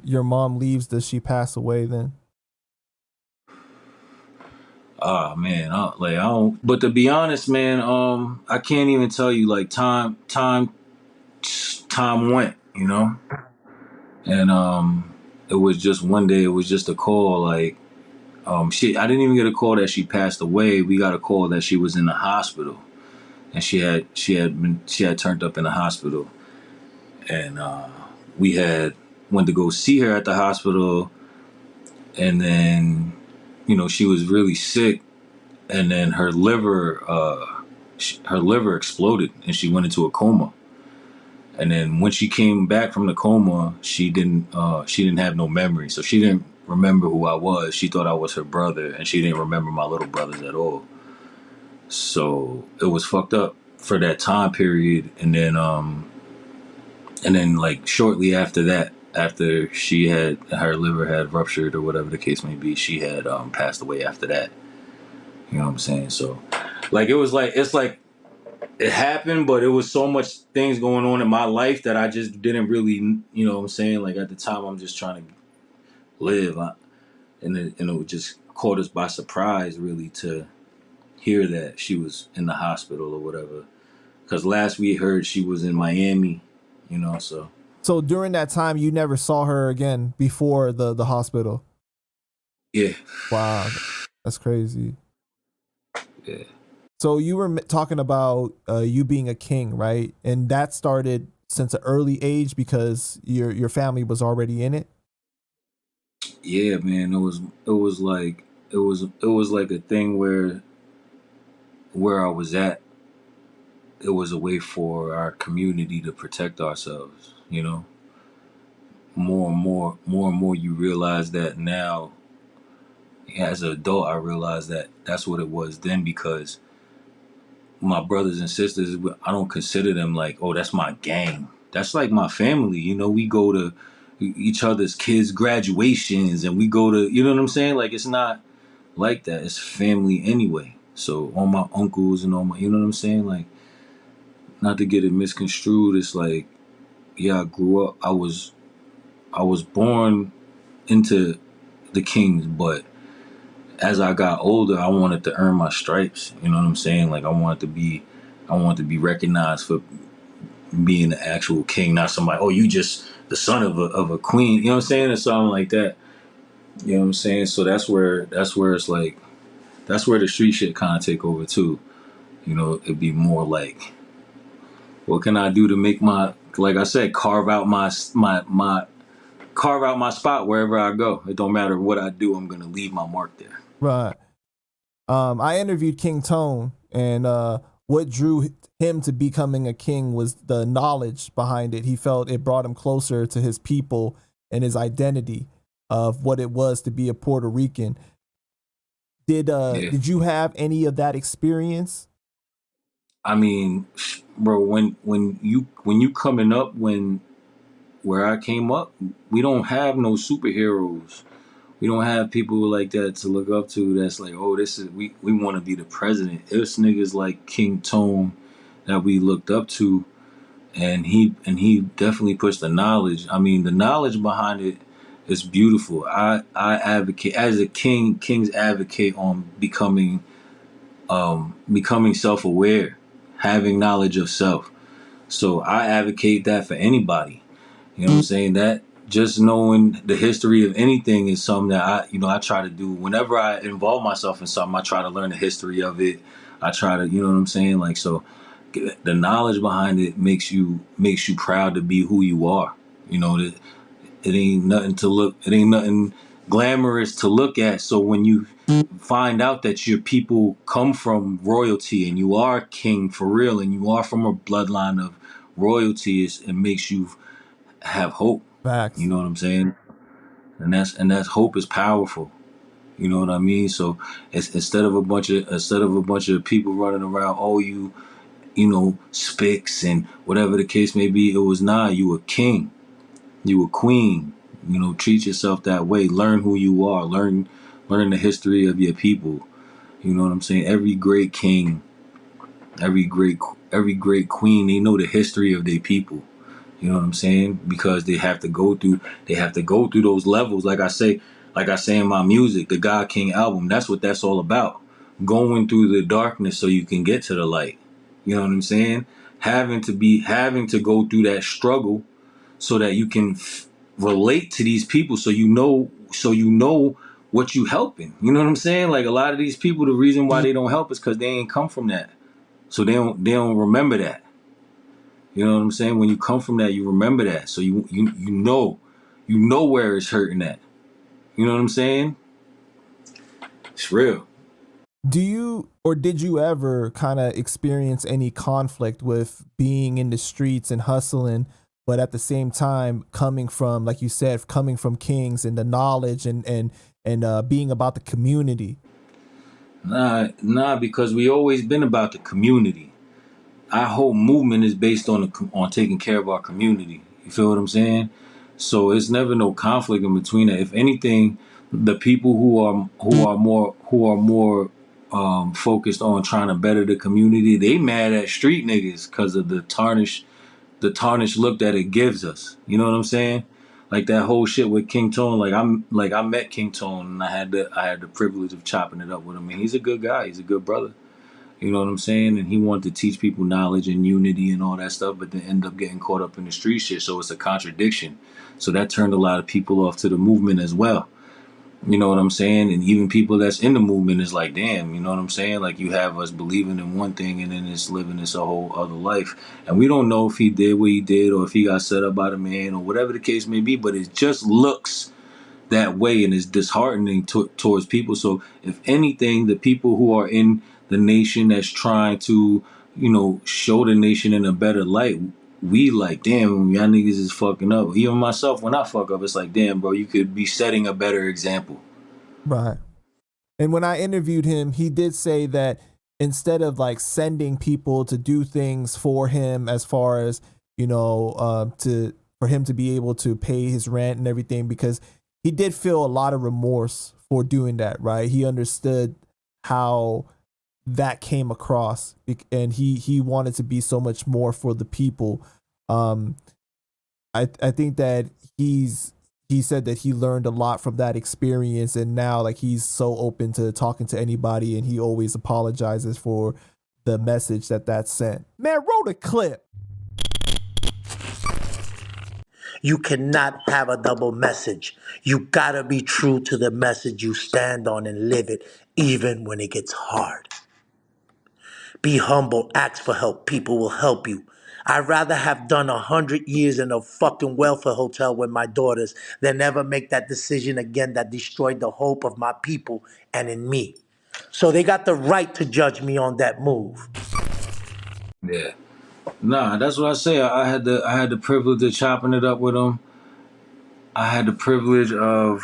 your mom leaves does she pass away then? Ah man, I don't. But to be honest, man, I can't even tell you. Like time went, and it was just one day. It was just a call. Like I didn't even get a call that she passed away. We got a call that she was in the hospital, and she had turned up in the hospital, and we had went to go see her at the hospital, and then she was really sick, and then her liver exploded and she went into a coma. And then when she came back from the coma, she didn't have no memory, so she didn't remember who I was. She thought I was her brother, and she didn't remember my little brothers at all. So it was fucked up for that time period. And then and then like shortly after that, after she had her liver had ruptured or whatever the case may be, she had passed away after that. You know what I'm saying? So, like it was like it's like it happened, but it was so much things going on in my life that I just didn't really, you know what I'm saying? Like at the time, I'm just trying to live, and it just caught us by surprise, really, to hear that she was in the hospital or whatever. Because last we heard she was in Miami, you know. So So during that time, you never saw her again before the hospital. yeah, Wow, that's crazy. yeah, So you were talking about you being a king, right? And that started since an early age because your family was already in it. yeah, man. It was like a thing where I was at. It was a way for our community to protect ourselves, you know. More and more you realize that now. As an adult, I realized that that's what it was then, because my brothers and sisters, I don't consider them like, oh, that's my gang. That's like my family. You know, we go to each other's kids' graduations, and we go to, you know what I'm saying? Like, it's not like that. It's family anyway. So all my uncles and all my, you know what I'm saying? Like, not to get it misconstrued, it's like, yeah, I grew up. I was born into the Kings, but as I got older, I wanted to earn my stripes. You know what I'm saying? Like, I wanted to be recognized for being the actual king, not somebody. Oh, you just the son of a queen. You know what I'm saying? Or something like that. You know what I'm saying? So that's where it's like that's where the street shit kind of take over too. You know, it'd be more like, what can I do to make my, like I said, carve out my spot wherever I go. It don't matter what I do. I'm gonna leave my mark there. Right. I interviewed King Tone, and what drew him to becoming a king was the knowledge behind it. He felt it brought him closer to his people and his identity of what it was to be a Puerto Rican. Yeah. Did you have any of that experience? I mean, bro, when you coming up, when where I came up, we don't have no superheroes. We don't have people like that to look up to. That's like, oh, this is we want to be the president. It's niggas like King Tone that we looked up to, and he definitely pushed the knowledge. I mean, the knowledge behind it is beautiful. I advocate as a king. Kings advocate on becoming self aware, having knowledge of self. So I advocate that for anybody. You know what I'm saying? That just knowing the history of anything is something that I try to do. Whenever I involve myself in something, I try to learn the history of it. I try to, you know what I'm saying? Like, so the knowledge behind it makes you proud to be who you are. You know, it ain't nothing glamorous to look at. So when you find out that your people come from royalty and you are king for real and you are from a bloodline of royalty, it makes you have hope. You Facts. know what I'm saying? And that's hope is powerful. You know what I mean? So it's, instead of a bunch of people running around, oh, spics and whatever the case may be, it was not. You a king, you a queen. You know, treat yourself that way. Learn who you are. Learn the history of your people. You know what I'm saying? Every great king, every great every great queen, they know the history of their people. You know what I'm saying? Because they have to go through those levels. Like I say in my music, the God King album, that's what that's all about. Going through the darkness so you can get to the light. You know what I'm saying? Having to go through that struggle so that you can relate to these people, so you know what you helping. You know what I'm saying? Like, a lot of these people, the reason why they don't help is because they ain't come from that. So they don't remember that. You know what I'm saying? When you come from that, you remember that. So you know where it's hurting at. You know what I'm saying? It's real. Do you or did you ever kind of experience any conflict with being in the streets and hustling, but at the same time coming from, like you said, coming from kings and the knowledge and being about the community? Nah, because we always been about the community. Our whole movement is based on taking care of our community. You feel what I'm saying? So it's never no conflict in between that. If anything, the people who are more focused on trying to better the community, they mad at street niggas because of the tarnished look that it gives us. You know what I'm saying? Like that whole shit with King Tone. I met King Tone and I had the privilege of chopping it up with him. And he's a good guy. He's a good brother. You know what I'm saying? And he wanted to teach people knowledge and unity and all that stuff, but then end up getting caught up in the street shit. So it's a contradiction. So that turned a lot of people off to the movement as well. You know what I'm saying? And even people that's in the movement is like, damn, you know what I'm saying? Like you have us believing in one thing and then it's living this a whole other life. And we don't know if he did what he did or if he got set up by the man or whatever the case may be, but it just looks that way and is disheartening towards people. So if anything, the people who are in the nation that's trying to, show the nation in a better light, we like, damn, y'all niggas is fucking up. Even myself, when I fuck up, it's like, damn, bro, you could be setting a better example. Right. And when I interviewed him, he did say that instead of like sending people to do things for him, as far as to for him to be able to pay his rent and everything, because he did feel a lot of remorse for doing that. Right? He understood how that came across, and he wanted to be so much more for the people. I think that he said that he learned a lot from that experience, and now like he's so open to talking to anybody, and he always apologizes for the message that sent. Man, roll a clip. You cannot have a double message. You gotta be true to the message you stand on and live it, even when it gets hard. Be humble, ask for help, people will help you. I'd rather have done 100 years in a fucking welfare hotel with my daughters than ever make that decision again that destroyed the hope of my people and in me. So they got the right to judge me on that move. Yeah. Nah, that's what I say. I had the privilege of chopping it up with him. I had the privilege of,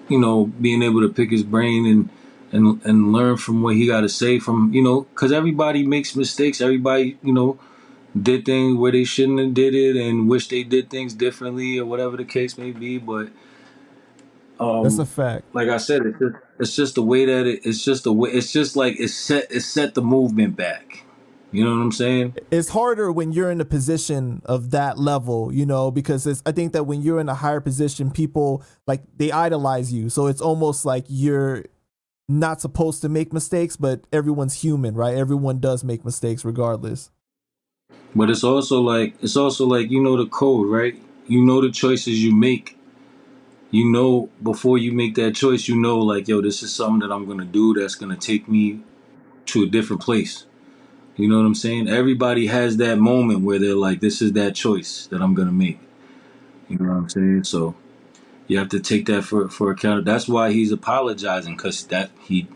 being able to pick his brain and learn from what he got to say from, because everybody makes mistakes. Everybody, did things where they shouldn't have did it and wish they did things differently or whatever the case may be. But That's a fact. like I said, it's just the way that it's just the way it's just like it set the movement back. You know what I'm saying? It's harder when you're in a position of that level, because I think that when you're in a higher position, people like they idolize you. So it's almost like you're not supposed to make mistakes, but everyone's human, right? Everyone does make mistakes regardless. But it's also like the code, right? You know the choices you make. Before you make that choice, like, yo, this is something that I'm gonna do that's gonna take me to a different place. You know what I'm saying? Everybody has that moment where they're like, this is that choice that I'm gonna make. You know what I'm saying? So you have to take that for account. That's why he's apologizing, because that he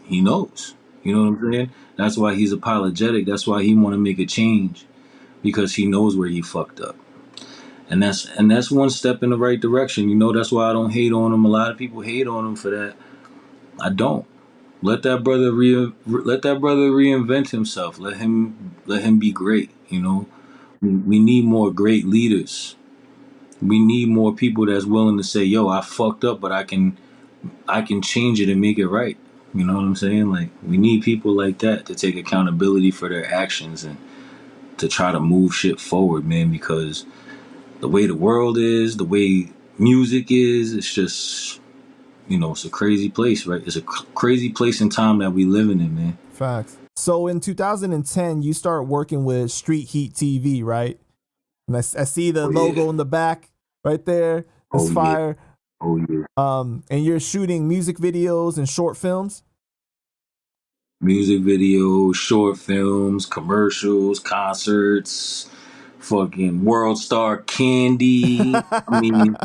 knows. You know what I'm saying? That's why he's apologetic. That's why he want to make a change, because he knows where he fucked up. And that's one step in the right direction. That's why I don't hate on him. A lot of people hate on him for that. I don't. Let that brother reinvent himself. Let him be great. We need more great leaders. We need more people that's willing to say, "Yo, I fucked up, but I can change it and make it right." You know what I'm saying? Like, we need people like that to take accountability for their actions and to try to move shit forward, man, because the way the world is, the way music is, it's just, it's a crazy place, right? It's a crazy place and time that we living in, man. Facts. So in 2010, you start working with Street Heat TV, right? And I see the Oh logo yeah. in the back right there. That's Oh yeah. fire. Oh yeah. And you're shooting music videos and short films. Music videos, short films, commercials, concerts, fucking World Star Candy. I mean,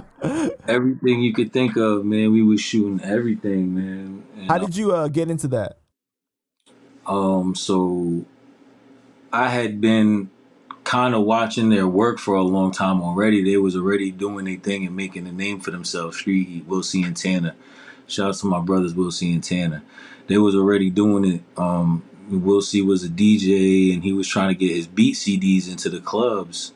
everything you could think of, man. We was shooting everything, man. How And did you get into that? so I had been kind of watching their work for a long time already. They was already doing their thing and making a name for themselves. Street Heat, Will C and Tanner. Shout out to my brothers Will C and Tanner. They was already doing it. Will C was a DJ and he was trying to get his beat CDs into the clubs.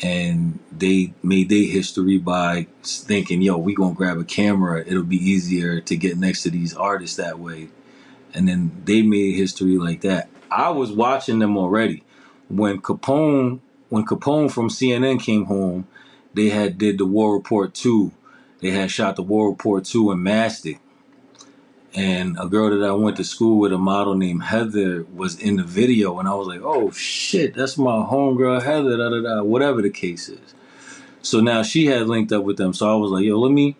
and they made their history by thinking, yo, we gonna grab a camera, it'll be easier to get next to these artists that way. And then they made history like that. I was watching them already. When Capone when Capone from CNN came home, they had did the War Report 2. They had shot the War Report 2 and masked it. And a girl that I went to school with, a model named Heather, was in the video, and I was like, "Oh shit, that's my homegirl Heather." Da da da. Whatever the case is. So now she had linked up with them. So I was like, "Yo, let me,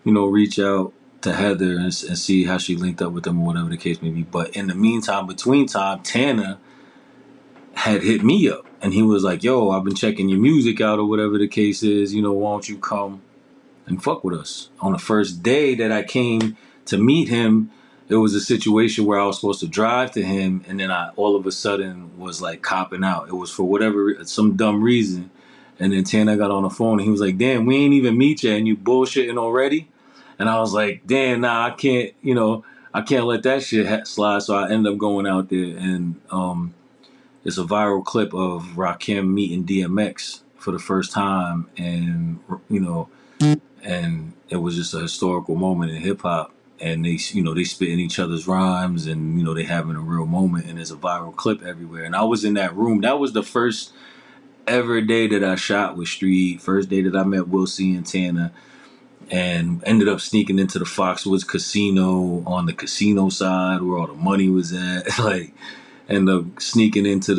reach out to Heather and see how she linked up with them or whatever the case may be." But in the meantime, between time, Tana had hit me up, and he was like, "Yo, I've been checking your music out or whatever the case is. Why don't you come and fuck with us?" On the first day that I came to meet him, it was a situation where I was supposed to drive to him, and then I all of a sudden was like copping out. It was for some dumb reason. And then Tana got on the phone and he was like, "Damn, we ain't even meet yet and you bullshitting already?" And I was like, "Damn, nah, I can't, I can't let that shit slide." So I ended up going out there, and it's a viral clip of Rakim meeting DMX for the first time, and you know, and it was just a historical moment in hip hop. And they spit in each other's rhymes, and they having a real moment, and there's a viral clip everywhere. And I was in that room. That was the first ever day that I shot with Street. First day that I met Will C and Tana, and ended up sneaking into the Foxwoods Casino on the casino side where all the money was at. Like, end up sneaking into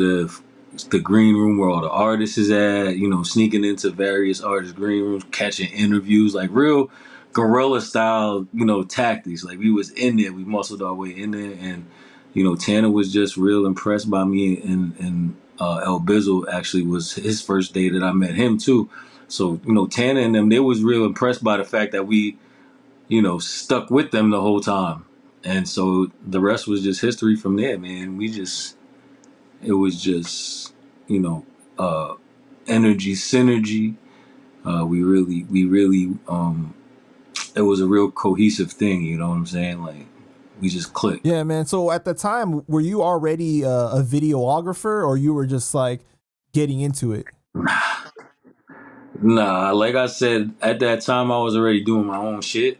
the green room where all the artists is at, sneaking into various artists' green rooms, catching interviews, like real guerrilla style, tactics. Like, we was in there, we muscled our way in there, and Tanner was just real impressed by me, and El Bizzle actually was his first day that I met him too. So Tanner and them, they was real impressed by the fact that we stuck with them the whole time, and so the rest was just history from there, man. It was just, you know, uh, energy synergy. We really, it was a real cohesive thing. You know what I'm saying? Like, we just clicked. Yeah, man. So at the time, were you already a videographer, or you were just like getting into it? Nah, like I said, at that time I was already doing my own shit.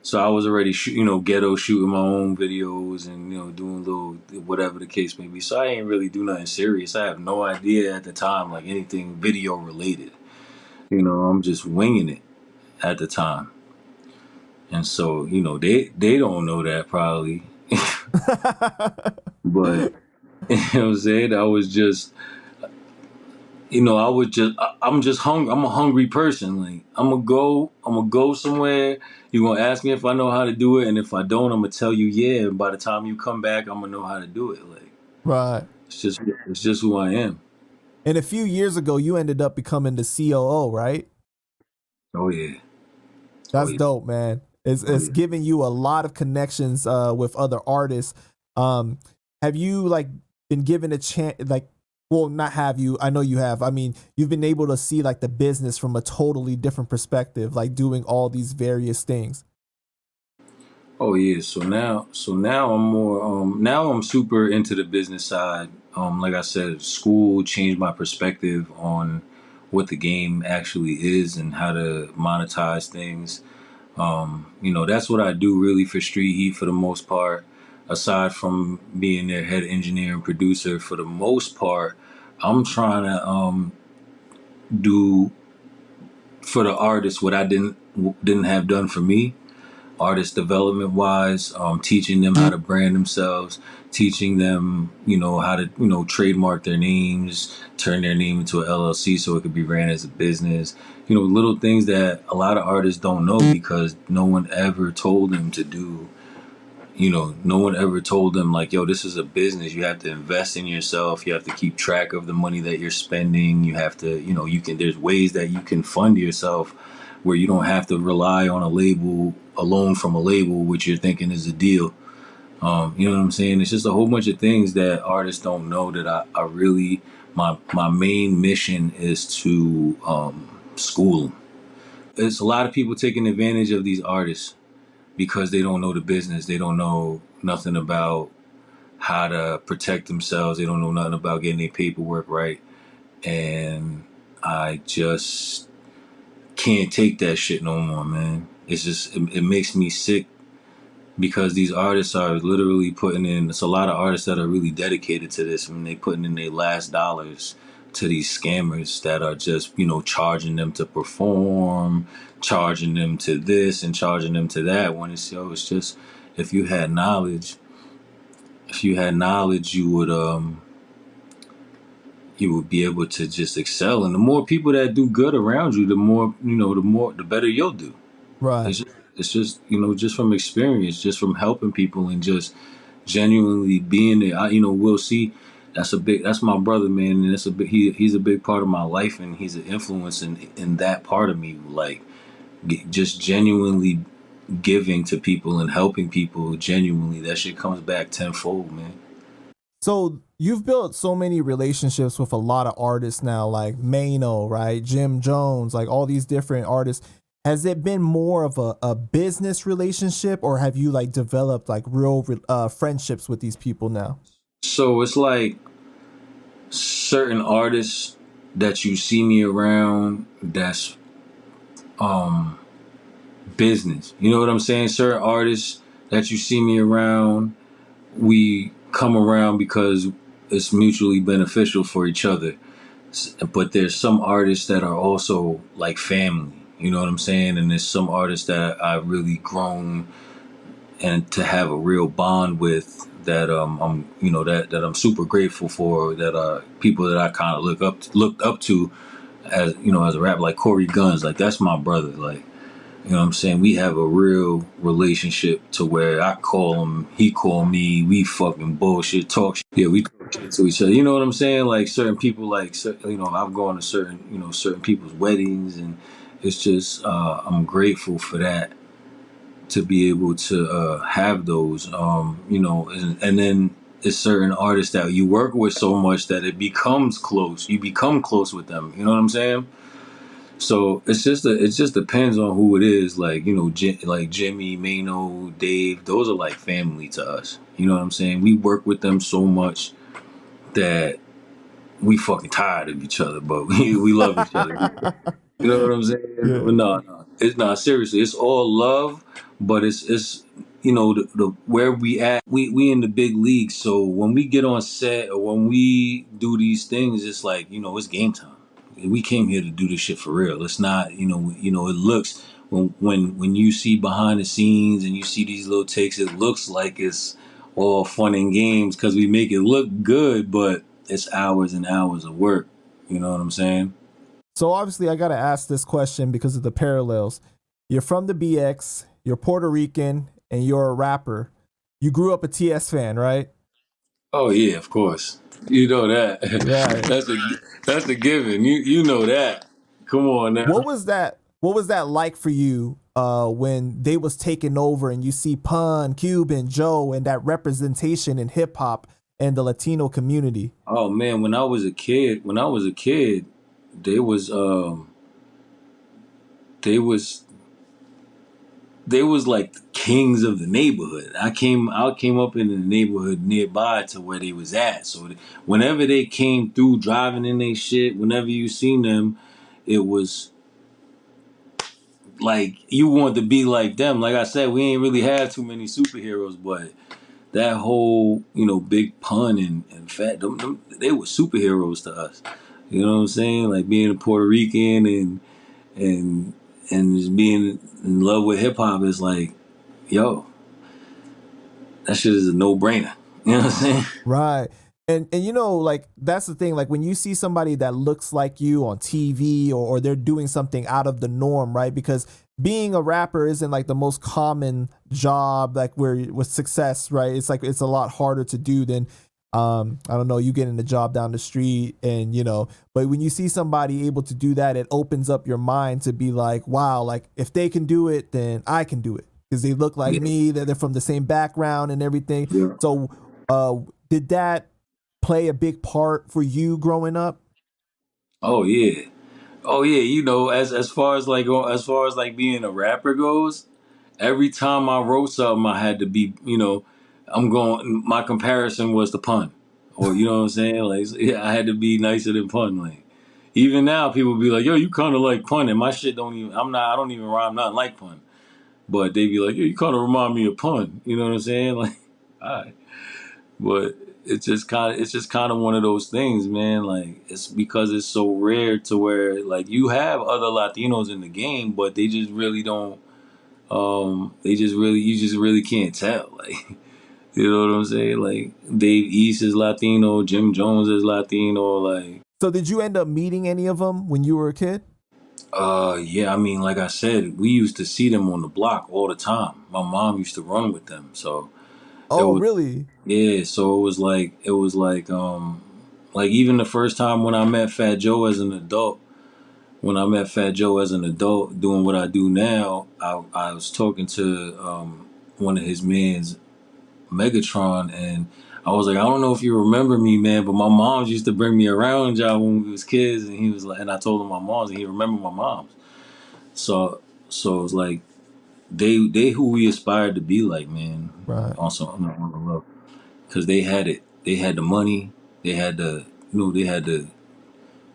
So I was already, ghetto shooting my own videos and, doing little, whatever the case may be. So I ain't really do nothing serious. I have no idea at the time, like anything video related. I'm just winging it at the time. And so, they don't know that probably. But, you know what I'm saying? I'm just hungry. I'm a hungry person. Like, I'm gonna go somewhere. You're gonna ask me if I know how to do it. And if I don't, I'm gonna tell you, yeah. And by the time you come back, I'm gonna know how to do it. Like, Right. it's just who I am. And a few years ago, you ended up becoming the COO, right? Oh yeah. Oh That's yeah. dope, man. It's Yeah. giving you a lot of connections with other artists. Um, have you like been given a chance? Like, well, not have you? I know you have. I mean, you've been able to see like the business from a totally different perspective, like doing all these various things. Oh yeah. So now I'm more. Now I'm super into the business side. Like I said, school changed my perspective on what the game actually is and how to monetize things. That's what I do really for Street Heat for the most part. Aside from being their head engineer and producer, for the most part, I'm trying to do for the artists what I didn't have done for me. Artist development wise, teaching them how to brand themselves, teaching them, how to, trademark their names, turn their name into an LLC so it could be ran as a business. Little things that a lot of artists don't know because no one ever told them to do. No one ever told them, like, yo, this is a business. You have to invest in yourself. You have to keep track of the money that you're spending. You have to, there's ways that you can fund yourself where you don't have to rely on a loan from a label, which you're thinking is a deal. You know what I'm saying? It's just a whole bunch of things that artists don't know that I really, my main mission is to school them. It's a lot of people taking advantage of these artists because they don't know the business. They don't know nothing about how to protect themselves. They don't know nothing about getting their paperwork right. And I just can't take that shit no more, man. It's just it makes me sick because these artists are literally putting in. It's a lot of artists that are really dedicated to this, and they putting in their last dollars to these scammers that are just charging them to perform, charging them to this and charging them to that. When it's just if you had knowledge, you would be able to just excel. And the more people that do good around you, the more the better you'll do. Right. It's just just from experience, just from helping people and just genuinely being there. We'll see. That's my brother, man, and he's a big part of my life, and he's an influence in that part of me, like just genuinely giving to people and helping people genuinely. That shit comes back tenfold, man. So you've built so many relationships with a lot of artists now, like Mano, right? Jim Jones, like all these different artists. Has it been more of a business relationship, or have you like developed like real friendships with these people now? So it's like certain artists that you see me around, that's business. You know what I'm saying? Certain artists that you see me around, we come around because it's mutually beneficial for each other. But there's some artists that are also like family. You know what I'm saying? And there's some artists that I've really grown and to have a real bond with, that I'm that I'm super grateful for, that are people that I kind of looked up to as as a rapper, like Corey Guns. Like, that's my brother. Like, you know what I'm saying? We have a real relationship to where I call him, he call me, we fucking bullshit, talk shit. Yeah, we talk shit to each other. You know what I'm saying? Like, certain people, like, I've gone to certain people's weddings, and it's just, I'm grateful for that, to be able to have those, and then it's certain artists that you work with so much that it becomes close. You become close with them. You know what I'm saying? So it just depends on who it is. Like, like Jimmy, Mano, Dave, those are like family to us. You know what I'm saying? We work with them so much that we fucking tired of each other, but we love each other. You know what I'm saying? Yeah. But no, it's not, seriously. It's all love, but it's the where we at. We in the big leagues, so when we get on set or when we do these things, it's like it's game time. We came here to do this shit for real. It's not it looks when you see behind the scenes and you see these little takes, it looks like it's all fun and games because we make it look good, but it's hours and hours of work. You know what I'm saying? So obviously, I got to ask this question because of the parallels. You're from the BX, you're Puerto Rican, and you're a rapper. You grew up a TS fan, right? Oh yeah, of course. You know that. Right. That's a given. You know that. Come on What now. was that? What was that like for you when they was taking over and you see Pun, Cuban, Joe, and that representation in hip hop and the Latino community? Oh man, when I was a kid, they was they was they was like kings of the neighborhood. I came up in the neighborhood nearby to where they was at. So whenever they came through driving in they shit, whenever you seen them, it was like you wanted to be like them. Like I said, we ain't really had too many superheroes, but that whole big pun and fat they were superheroes to us. You know what I'm saying? Like being a Puerto Rican and and just being in love with hip hop is like, yo, that shit is a no brainer. You know what I'm saying? Right. And like that's the thing, like when you see somebody that looks like you on TV, or they're doing something out of the norm, right? Because being a rapper isn't like the most common job, like where with success, right? It's like it's a lot harder to do than I don't know, you getting a job down the street, and but when you see somebody able to do that, it opens up your mind to be like, wow, like if they can do it, then I can do it because they look like Yeah. me, that they're from the same background and everything. Yeah. So did that play a big part for you growing up? Oh yeah. Oh yeah. As far as like being a rapper goes, every time I wrote something, I had to be, my comparison was the pun. Or, you know what I'm saying? Like, yeah, I had to be nicer than pun. Like, Even now, people be like, "Yo, you kind of like pun," and my shit don't even. I don't even rhyme nothing like pun. But they be like, "Yo, you kind of remind me of pun." You know what I'm saying? Like, all right. But it's just kind of one of those things, man. Like, it's because it's so rare to where like you have other Latinos in the game, but they just really don't. They just really you just really can't tell. Like, you know what I'm saying? Like, Dave East is Latino, Jim Jones is Latino. Like, So did you end up meeting any of them when you were a kid? yeah. I mean, like I said, we used to see them on the block all the time. My mom used to run with them, so it Oh, was. really? Yeah, so it was like even the first time when I met Fat Joe as an adult, doing what I do now, I was talking to one of his mans, Megatron, and I was like, I don't know if you remember me, man, but my moms used to bring me around y'all when we was kids, and he was like, and I told him my moms, and he remembered my moms. So it was like they who we aspired to be like, man. Right. Also on the level. Because they had it. They had the money. They had they had the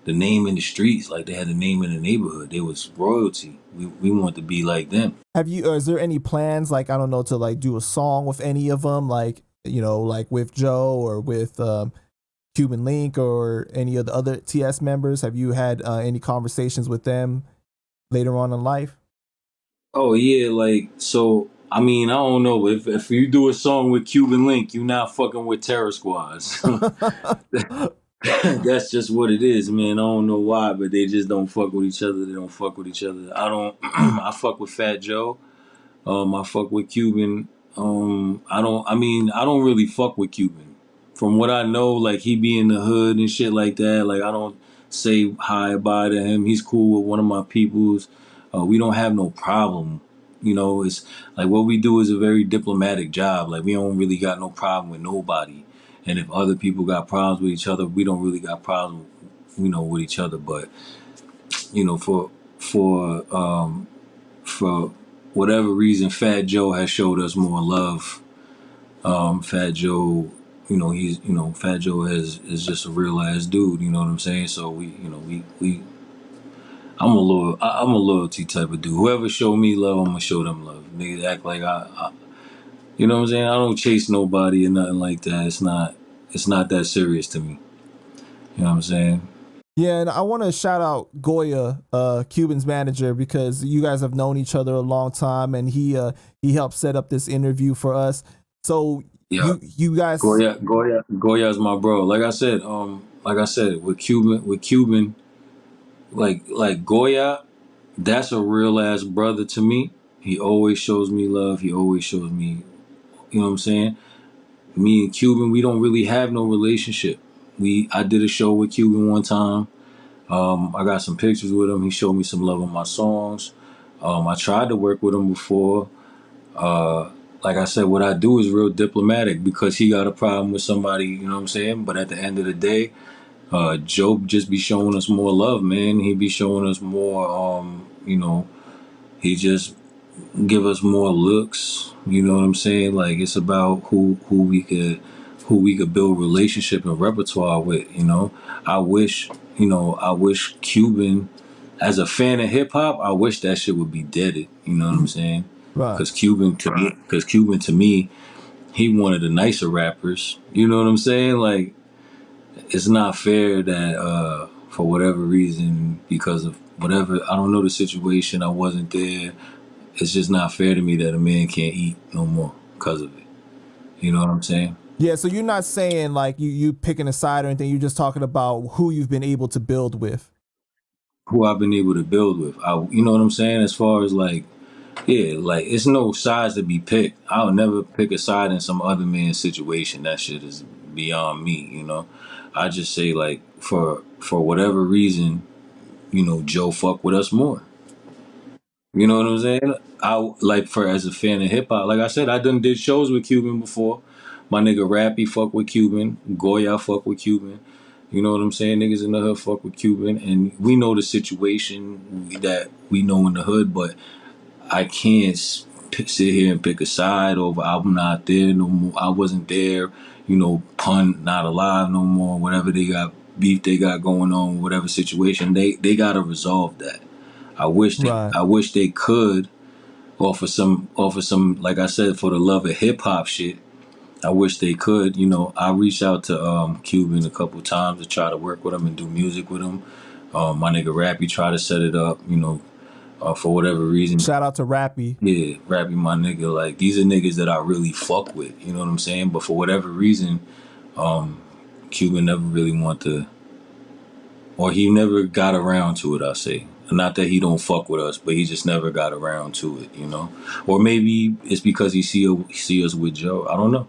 name in the streets. Like they had the name in the neighborhood. They was royalty. We want to be like them. Have you? Is there any plans, like I don't know, to like do a song with any of them, like like with Joe or with Cuban Link or any of the other TS members? Have you had any conversations with them later on in life? Oh yeah, like so. I mean, I don't know if you do a song with Cuban Link, you not fucking with Terror Squads. That's just what it is, man. I don't know why, but they just don't fuck with each other. They don't fuck with each other. I don't. I fuck with Fat Joe. I fuck with Cuban. I don't. I mean, I don't really fuck with Cuban. From what I know, like he be in the hood and shit like that. Like I don't say hi bye to him. He's cool with one of my peoples. We don't have no problem. It's like what we do is a very diplomatic job. Like we don't really got no problem with nobody. And if other people got problems with each other, we don't really got problems, with each other. But for for um, for whatever reason, Fat Joe has showed us more love. Fat Joe, Fat Joe is just a real ass dude. You know what I'm saying? So we I'm a loyalty type of dude. Whoever show me love, I'm gonna show them love. Niggas act like you know what I'm saying? I don't chase nobody or nothing like that. It's not that serious to me. You know what I'm saying? Yeah, and I want to shout out Goya, Cuban's manager, because you guys have known each other a long time, and he helped set up this interview for us. So Yeah. you guys, Goya's my bro. Like I said, with Cuban, like Goya, that's a real ass brother to me. He always shows me love. He always shows me, you know what I'm saying? Me and Cuban, we don't really have no relationship. I did a show with Cuban one time. I got some pictures with him. He showed me some love on my songs. I tried to work with him before. Uh, like I said, what I do is real diplomatic because he got a problem with somebody, you know what I'm saying? But at the end of the day, Joe just be showing us more love, man. He be showing us more, he just give us more looks. You know what I'm saying? Like it's about who we could build relationship and repertoire with. I wish Cuban, as a fan of hip hop, I wish that shit would be deaded. You know what I'm saying? right? Because Cuban to me, he one of the nicer rappers. You know what I'm saying? Like it's not fair that for whatever reason, because of whatever, I don't know the situation, I wasn't there. It's just not fair to me that a man can't eat no more because of it. You know what I'm saying? Yeah, so you're not saying like you picking a side or anything. You're just talking about who you've been able to build with. Who I've been able to build with. You know what I'm saying? As far as like, yeah, like it's no sides to be picked. I'll never pick a side in some other man's situation. That shit is beyond me. I just say like for whatever reason, Joe fuck with us more. You know what I'm saying? I like for as a fan of hip hop, like I said, I done did shows with Cuban before. My nigga Rappy fuck with Cuban. Goya fuck with Cuban. You know what I'm saying? Niggas in the hood fuck with Cuban, and we know the situation that we know in the hood. But I can't sit here and pick a side over. I'm not there no more. I wasn't there. Pun not alive no more. Whatever they got beef they got going on, whatever situation, they gotta resolve that. Right. I wish they could offer some, like I said, for the love of hip hop shit. I wish they could. You know, I reached out to Cuban a couple times to try to work with him and do music with him. My nigga Rappy tried to set it up. You know, for whatever reason. Shout out to Rappy. Yeah, Rappy, my nigga. Like these are niggas that I really fuck with. You know what I'm saying? But for whatever reason, Cuban never really want to, or he never got around to it. I say. Not that he don't fuck with us, but he just never got around to it, you know. Or maybe it's because he see us with Joe. I don't know.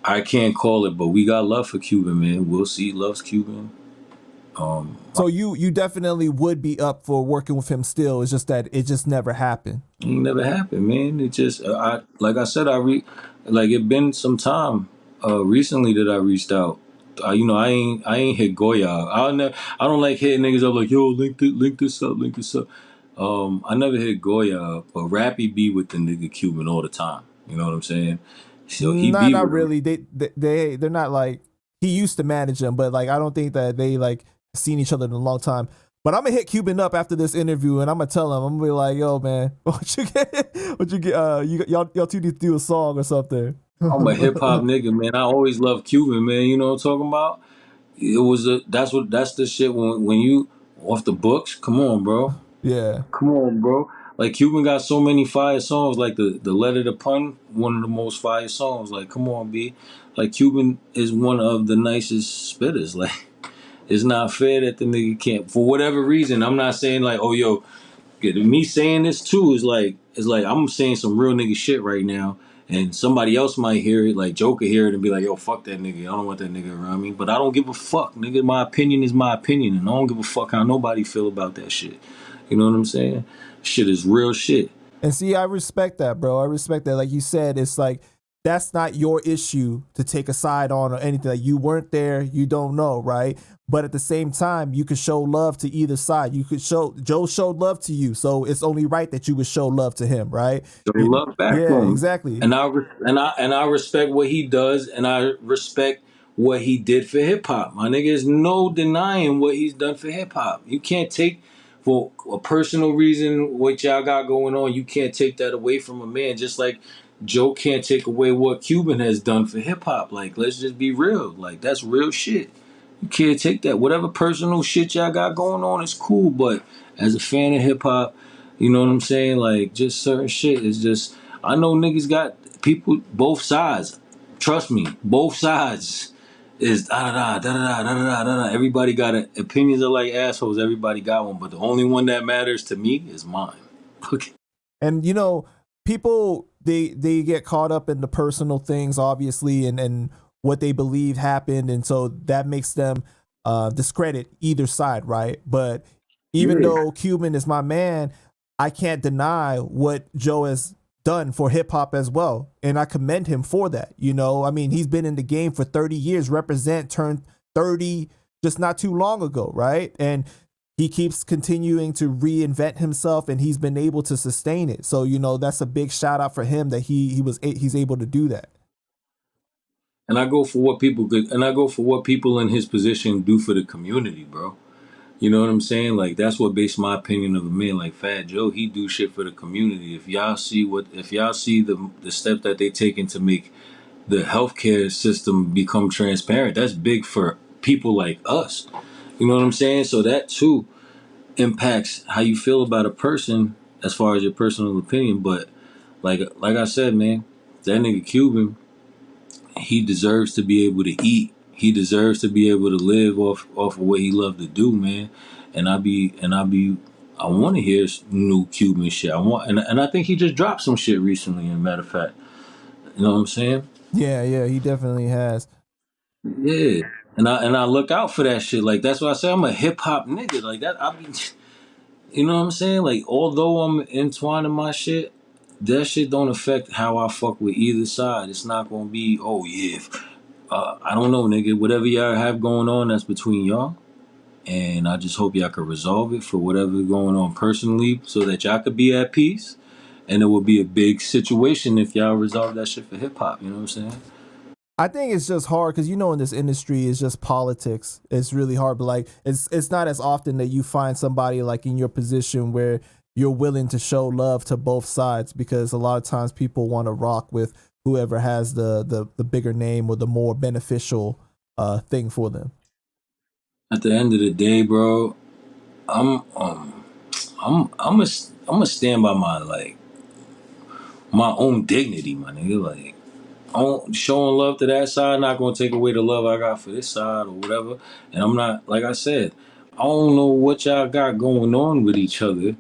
I can't call it, but we got love for Cuban, man. We'll see. Loves Cuban. So you definitely would be up for working with him still. It's just that it just never happened. It never happened, man. It just, I like I said, like it been some time recently that I reached out. You know, I ain't hit Goya. I don't like hitting niggas up like, yo, link this up, link this up. I never hit Goya up, but Rappy be with the nigga Cuban all the time. You know what I'm saying? So he Not be not with him. really. They're not like he used to manage them, but like I don't think that they like seen each other in a long time. But I'm gonna hit Cuban up after this interview, and I'm gonna tell him. I'm gonna be like, "Yo, man, what you get? What you get? Y'all two need to do a song or something." I'm a hip hop nigga, man. I always loved Cuban, man. You know what I'm talking about? It was that's the shit when you off the books. Come on, bro. Yeah. Come on, bro. Like Cuban got so many fire songs. Like the Letter to Pun, one of the most fire songs. Like come on, B. Like Cuban is one of the nicest spitters. Like it's not fair that the nigga can't, for whatever reason. I'm not saying like, oh yo, me saying this too is like I'm saying some real nigga shit right now, and somebody else might hear it, like Joker hear it and be like, yo, fuck that nigga. I don't want that nigga around me. But I don't give a fuck, nigga. My opinion is my opinion, and I don't give a fuck how nobody feel about that shit. You know what I'm saying? Shit is real shit. And see, I respect that, bro. I respect that. Like you said, it's like that's not your issue to take a side on or anything. Like you weren't there, you don't know, right? But at the same time, you could show love to either side. You could show Joe showed love to you, so it's only right that you would show love to him, right? Show love back to Yeah, him, exactly. and I respect what he does, and I respect what he did for hip hop. My nigga, is no denying what he's done for hip hop. You can't take for a personal reason what y'all got going on. You can't take that away from a man. Just like Joe can't take away what Cuban has done for hip hop. Like, let's just be real. Like, that's real shit. You can't take that. Whatever personal shit y'all got going on is cool, but as a fan of hip hop, you know what I'm saying? Like, just certain shit is just. I know niggas got people both sides. Trust me, both sides is da da da da da da da da da. Everybody got opinions are like assholes. Everybody got one, but the only one that matters to me is mine. Okay. And you know, people they get caught up in the personal things, obviously, and what they believe happened, and so that makes them discredit either side, right? But even Yeah. though Cuban is my man, I can't deny what Joe has done for hip hop as well, and I commend him for that. You know, I mean, he's been in the game for 30 years, represent turned 30 just not too long ago, right? And he keeps continuing to reinvent himself, and he's been able to sustain it. So you know that's a big shout out for him that he's able to do that. And I go for what people could, and I go for what people in his position do for the community, bro. You know what I'm saying? Like that's what based my opinion of a man like Fat Joe. He do shit for the community. If y'all see the steps that they taking to make the healthcare system become transparent, that's big for people like us. You know what I'm saying? So that too impacts how you feel about a person as far as your personal opinion. But like I said, man, that nigga Cuban, he deserves to be able to eat. He deserves to be able to live off of what he loved to do, man. I want to hear new Cuban shit. And I think he just dropped some shit recently. As a matter of fact, you know what I'm saying? Yeah, he definitely has. Yeah. And I look out for that shit. Like that's why I say I'm a hip hop nigga. Like that. You know what I'm saying? Like although I'm entwined in my shit, that shit don't affect how I fuck with either side. It's not gonna be, oh yeah, I don't know, nigga. Whatever y'all have going on, that's between y'all. And I just hope y'all could resolve it for whatever going on personally so that y'all could be at peace. And it would be a big situation if y'all resolve that shit for hip hop. You know what I'm saying? I think it's just hard because in this industry it's just politics. It's really hard, but like it's not as often that you find somebody like in your position where you're willing to show love to both sides because a lot of times people want to rock with whoever has the bigger name or the more beneficial thing for them. At the end of the day, bro, I'm um I'm a stand by my my own dignity, my nigga. Like I'm showing love to that side, not gonna take away the love I got for this side or whatever. And I'm not, like I said, I don't know what y'all got going on with each other.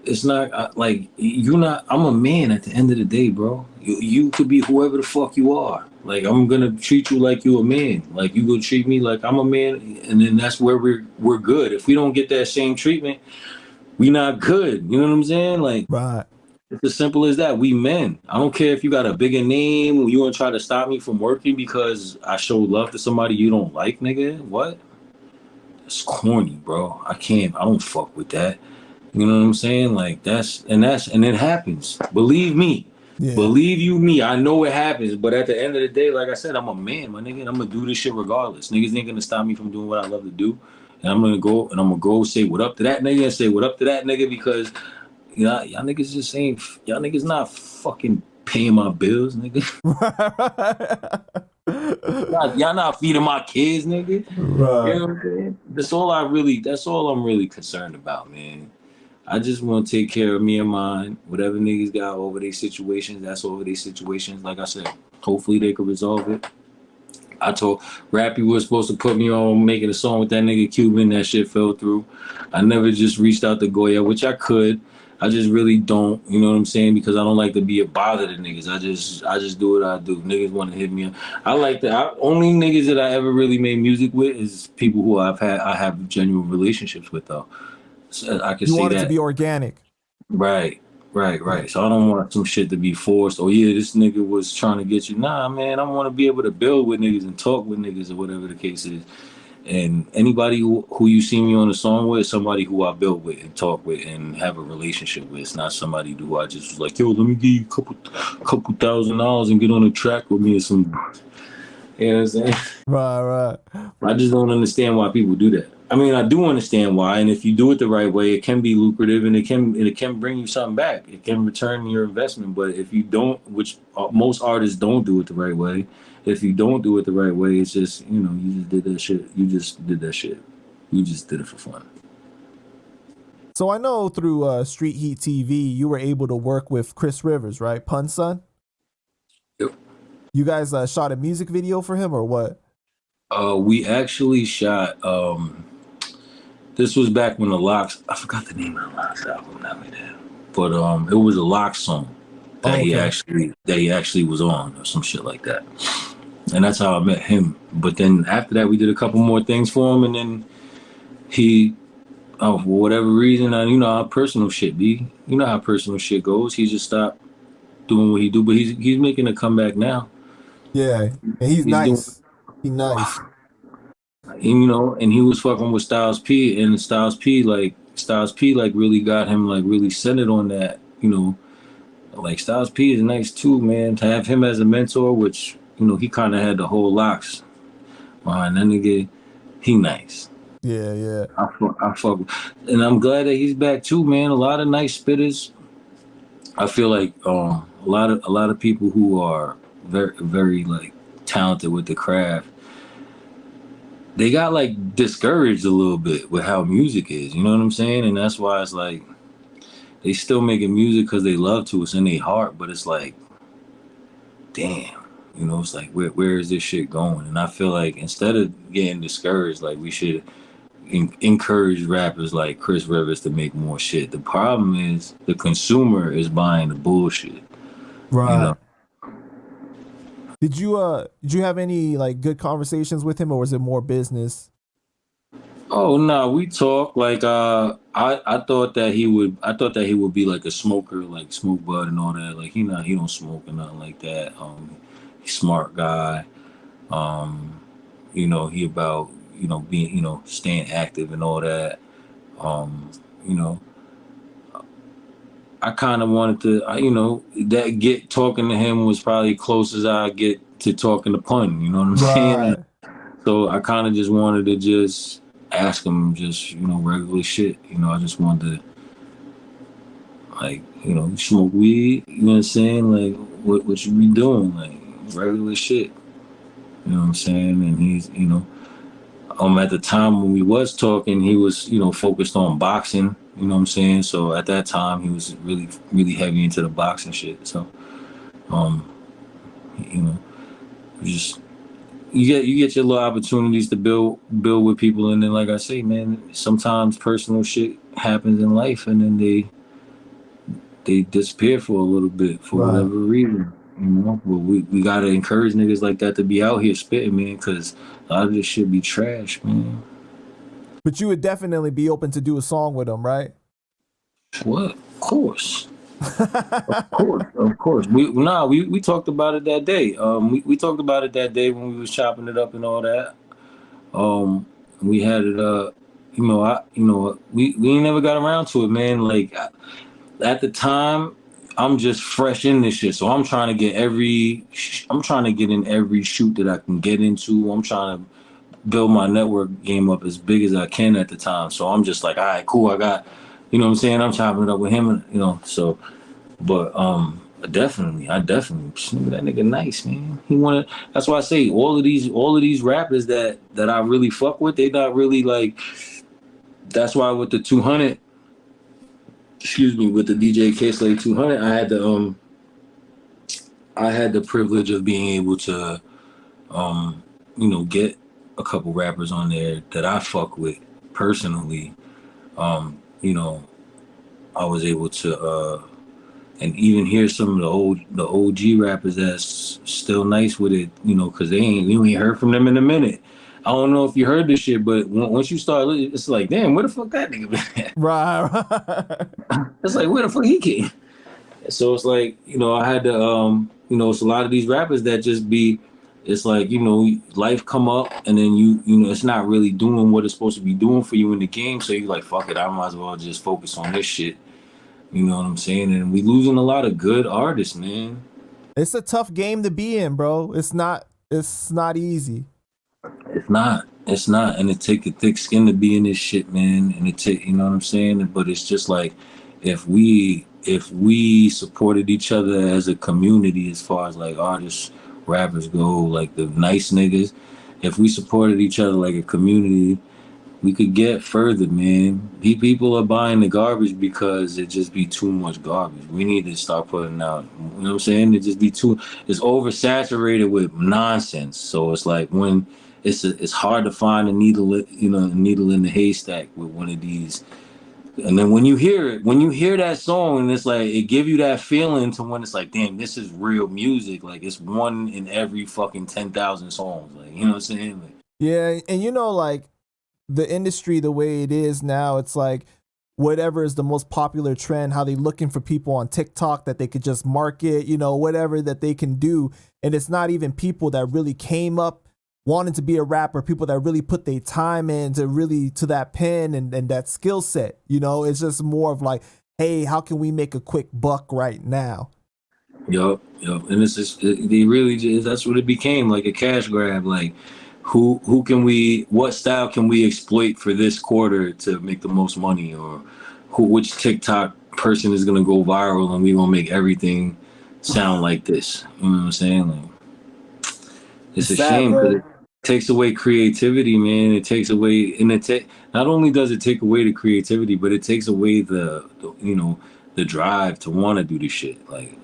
It's not like you're not. I'm a man at the end of the day, bro. You could be whoever the fuck you are. Like I'm gonna treat you like you a man. Like you gonna treat me like I'm a man, and then that's where we're good. If we don't get that same treatment, we not good. You know what I'm saying? Like Right. it's as simple as that. We men. I don't care if you got a bigger name. You want to try to stop me from working because I showed love to somebody you don't like, nigga. What? That's corny, bro. I can't. I don't fuck with that. You know what I'm saying? Like and it happens. Believe me. Yeah. Believe you me, I know it happens, but at the end of the day, like I said, I'm a man, my nigga, and I'm gonna do this shit regardless. Niggas ain't gonna stop me from doing what I love to do. And I'm gonna go say what up to that nigga and say what up to that nigga because y'all niggas just ain't y'all niggas not fucking paying my bills, nigga. Y'all not feeding my kids, nigga. You Right. know what I'm saying? That's all I'm really concerned about, man. I just want to take care of me and mine. Whatever niggas got over their situations, that's over their situations. Like I said, hopefully they can resolve it. I told Rappy was supposed to put me on making a song with that nigga Cuban. That shit fell through. I never just reached out to Goya, which I could. I just really don't, you know what I'm saying? Because I don't like to be a bother to niggas. I just do what I do. Niggas want to hit me up. I like that. Only niggas that I ever really made music with is people who I have genuine relationships with though. So I can You say want it to that. be organic. Right, right, Yeah. right. So I don't want some shit to be forced. Oh yeah, this nigga was trying to get you. Nah, man, I want to be able to build with niggas and talk with niggas or whatever the case is. And anybody who you see me on a song with is somebody who I built with and talk with and have a relationship with. It's not somebody who I just was like, yo, let me give you a couple $1,000 and get on a track with me or some. You know what I'm saying? Right, right. I just don't understand why people do that. I mean, I do understand why, and if you do it the right way, it can be lucrative and it can bring you something back. It can return your investment. But if you don't, which most artists don't do it the right way, if you don't do it the right way, it's just you just did that shit. You just did that shit. You just did it for fun. So I know through Street Heat TV, you were able to work with Chris Rivers, right? Pun Son. Yep. You guys shot a music video for him or what? We actually shot. This was back when the Locks. I forgot the name of the Locks album now, but it was a Locks song Oh, okay. that he actually was on or some shit like that. And that's how I met him. But then after that, we did a couple more things for him, and then he, for whatever reason, how personal shit be. You know how personal shit goes. He just stopped doing what he do, but he's making a comeback now. Yeah, and he's He's doing, nice. He nice. and he was fucking with Styles P, and Styles P like really got him like really centered on that. Like Styles P is nice too, man. To have him as a mentor, which he kind of had the whole Locks behind that nigga. He nice. Yeah, yeah. I fuck, and I'm glad that he's back too, man. A lot of nice spitters. I feel like a lot of people who are very very like talented with the craft, they got like discouraged a little bit with how music is. You know what I'm saying? And that's why it's like they still making music because they love to. It's in their heart, but it's like, damn. It's like where is this shit going? And I feel like instead of getting discouraged, like we should encourage rappers like Chris Rivers to make more shit. The problem is the consumer is buying the bullshit. You Right. know. Did you have any like good conversations with him or was it more business? Oh no, we talk like I thought that he would be like a smoker, like smoke bud and all that. Like he don't smoke or nothing like that. He's a smart guy. Um, he about being staying active and all that. You know, I kind of wanted to, that get talking to him was probably close as I get to talking the pun. You know what I'm saying? Right. So I kind of just wanted to just ask him just regular shit. I just wanted to like you smoke weed. You know what I'm saying? Like what you be doing? Like regular shit. You know what I'm saying? And he's at the time when we was talking, he was focused on boxing. You know what I'm saying? So at that time, he was really really heavy into the boxing shit. So um, you know, just you get your little opportunities to build with people, and then like I say, man, sometimes personal shit happens in life, and then they disappear for a little bit for whatever Right. reason. But we gotta encourage niggas like that to be out here spitting, man, because a lot of this shit be trash, man. But you would definitely be open to do a song with him, right? What? Of course. Of course. We talked about it that day. We talked about it that day when we was chopping it up and all that. Um, we had it. We ain't never got around to it, man. Like at the time, I'm just fresh in this shit, so I'm trying to get in every shoot that I can get into. I'm trying to build my network game up as big as I can at the time. So I'm just like, all right, cool. I got, what I'm saying? I'm chopping it up with him, so. But I definitely that nigga nice, man. He wanted. That's why I say all of these rappers that I really fuck with, they not really like. That's why with the 200, with the DJ K Slade 200, I had the privilege of being able to get a couple rappers on there that I fuck with personally. I was able to and even hear some of the OG rappers that's still nice with it, because you ain't heard from them in a minute. I don't know if you heard this shit, but once you start, it's like, damn, where the fuck that nigga been at? Right. It's like, where the fuck he came? So it's like, I had to, it's a lot of these rappers that just be, it's like, life come up and then it's not really doing what it's supposed to be doing for you in the game. So you're like, fuck it, I might as well just focus on this shit. You know what I'm saying? And we losing a lot of good artists, man. It's a tough game to be in, bro. It's not easy. It's not. And it take a thick skin to be in this shit, man. And it take, you know what I'm saying? But it's just like, if we supported each other as a community, as far as like artists, rappers go, like the nice niggas, if we supported each other like a community, we could get further, man. People are buying the garbage because it just be too much garbage. We need to start putting out, you know what I'm saying? It's oversaturated with nonsense. So it's like when it's hard to find a needle, a needle in the haystack with one of these. And then when you hear that song, and it's like it give you that feeling to when it's like, damn, this is real music. Like it's one in every fucking 10,000 songs. Like, you know what I'm saying? Like, Yeah, and like the industry the way it is now, it's like whatever is the most popular trend, how they looking for people on TikTok that they could just market, whatever that they can do. And it's not even people that really came up wanting to be a rapper, people that really put their time into really to that pen and that skill set. It's just more of like, hey, how can we make a quick buck right now? yup. And it's just they really just that's what it became, like a cash grab. Like what style can we exploit for this quarter to make the most money, or which TikTok person is gonna go viral and we gonna make everything sound like this. You know what I'm saying? Like, it's It's a sad, shame because bro. it takes away creativity, man. It takes away, and not only does it take away the creativity, but it takes away the drive to want to do this shit. Like,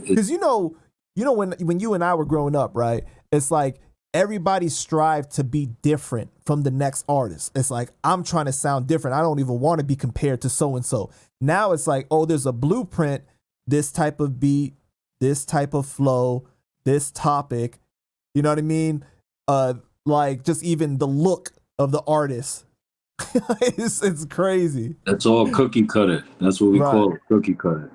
Because when you and I were growing up, right? It's like everybody strived to be different from the next artist. It's like I'm trying to sound different. I don't even want to be compared to so and so. Now it's like, oh, there's a blueprint, this type of beat, this type of flow, this topic. You know what I mean? Like just even the look of the artist. it's crazy. that's all cookie cutter. That's what we Right. call it, cookie cutter.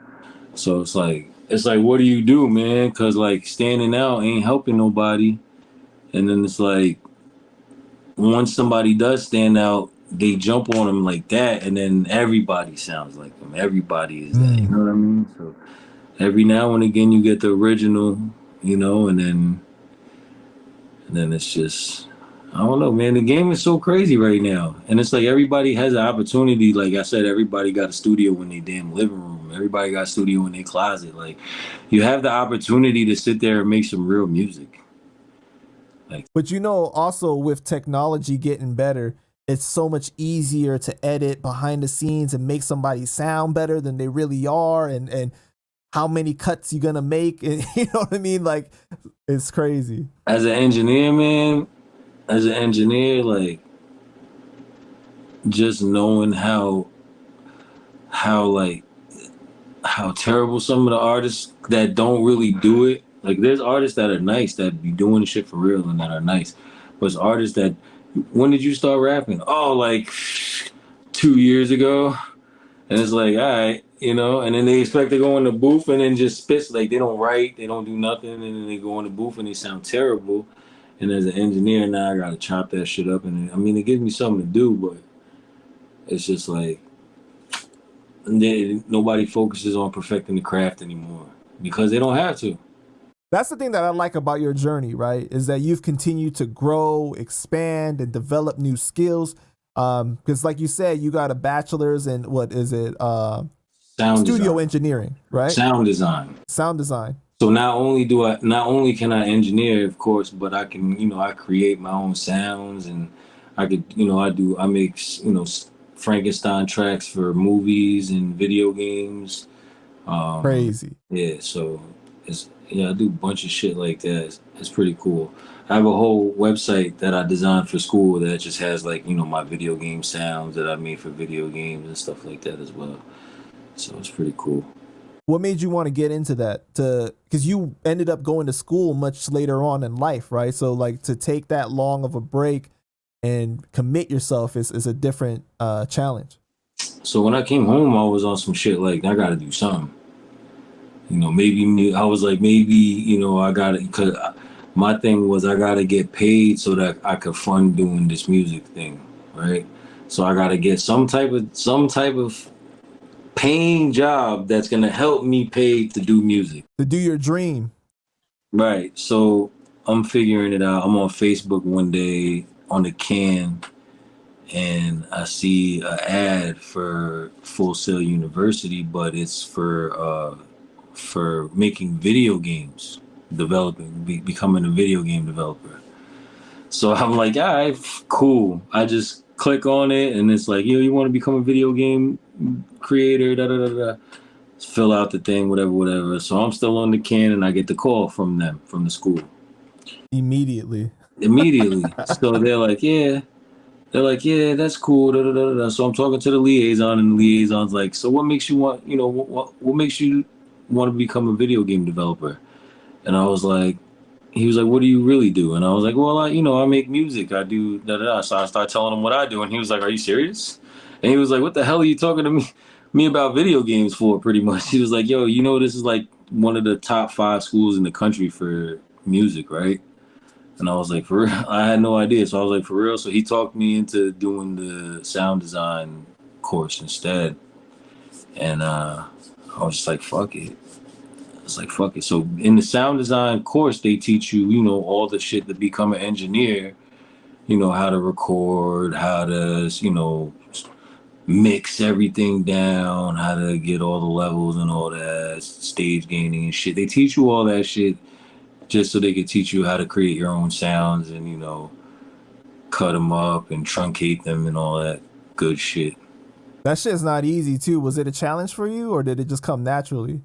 So it's like, what do you do, man? Because like standing out ain't helping nobody. And then it's like once somebody does stand out, they jump on them like that, and then everybody sounds like them. Everybody is that. You know what I mean? So every now and again, you get the original, and then And then it's just, I don't know, man. The game is so crazy right now, and it's like everybody has an opportunity. Like I said, everybody got a studio in their damn living room. Everybody got a studio in their closet. Like you have the opportunity to sit there and make some real music. Like But you know, also with technology getting better, it's so much easier to edit behind the scenes and make somebody sound better than they really are, and how many cuts you gonna make, and you know what I mean? Like, it's crazy. as an engineer, man, as an engineer, like just knowing how like how terrible some of the artists that don't really do it. Like there's artists that are nice that be doing the shit for real and that are nice, but it's artists that. When did you start rapping? Oh, like 2 years ago. And it's like, all right, and then they expect to go in the booth and then just spits. Like they don't write, they don't do nothing, and then they go in the booth and they sound terrible. And as an engineer now, I gotta chop that shit up. And I mean, it gives me something to do, but it's just like nobody focuses on perfecting the craft anymore because they don't have to. That's the thing that I like about your journey, right? Is that you've continued to grow, expand, and develop new skills. Because, like you said, you got a bachelor's in what is it? Sound Studio design, engineering, right? sound design. Sound design. So not only can I engineer, of course, but I can, I create my own sounds, and I could, I make, Frankenstein tracks for movies and video games. Crazy. Yeah, so I do a bunch of shit like that. It's pretty cool. I have a whole website that I designed for school that just has like, my video game sounds that I made for video games and stuff like that as well. So it's pretty cool. What made you want to get into that? Because you ended up going to school much later on in life, right? So like to take that long of a break and commit yourself is a different challenge. So when I came home, I was on some shit like I got to do something. I was like, maybe, I got to, because my thing was I got to get paid so that I could fund doing this music thing, right? So I got to get some type of paying job that's going to help me pay to do music. To do your dream. Right. So I'm figuring it out. I'm on Facebook one day on the can, and I see an ad for Full Sail University, but it's for making video games, becoming a video game developer. So I'm like, all right, cool. I just click on it, and it's like, you want to become a video game creator, da da da da. Fill out the thing, whatever. So I'm still on the can, and I get the call from them, from the school. Immediately. So they're like, yeah, that's cool. Da, da, da, da. So I'm talking to the liaison, and the liaison's like, so what makes you want, what makes you want to become a video game developer? And I was like, he was like, what do you really do? And I was like, well, I make music. I do da da da. So I started telling him what I do, and he was like, are you serious? And he was like, what the hell are you talking to me about video games for? Pretty much. He was like, yo, this is like one of the top 5 schools in the country for music, right? And I was like, for real? I had no idea. So I was like, for real? So he talked me into doing the sound design course instead. And I was just like, fuck it. It's like, fuck it. So in the sound design course, they teach you, all the shit to become an engineer, how to record, how to, mix everything down, how to get all the levels and all that, stage gaining and shit. They teach you all that shit just so they could teach you how to create your own sounds and, cut them up and truncate them and all that good shit. That shit's not easy too. Was it a challenge for you, or did it just come naturally?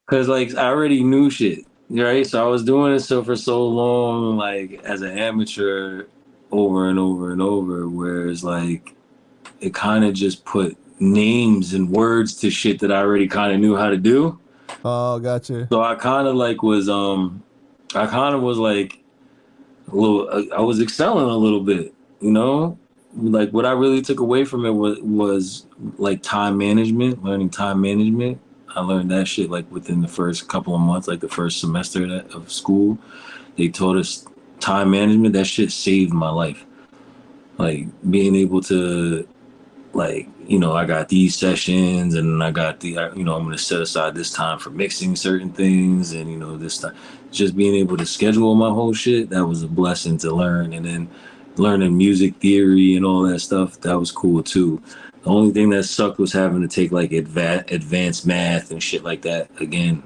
Cause like I already knew shit, right? So I was doing this for so long, like as an amateur, over and over and over. Whereas like it kind of just put names and words to shit that I already kind of knew how to do. Oh, gotcha. So I kind of like was like a little. I was excelling a little bit, Like what I really took away from it was like time management, learning time management. I learned that shit like within the first couple of months, like the first semester of school. They taught us time management. That shit saved my life. Like being able to like, you know, I got these sessions, and I got you know, I'm going to set aside this time for mixing certain things, and, you know, this time, just being able to schedule my whole shit, that was a blessing to learn. And then learning music theory and all that stuff, that was cool too. The only thing that sucked was having to take like advanced math and shit like that again.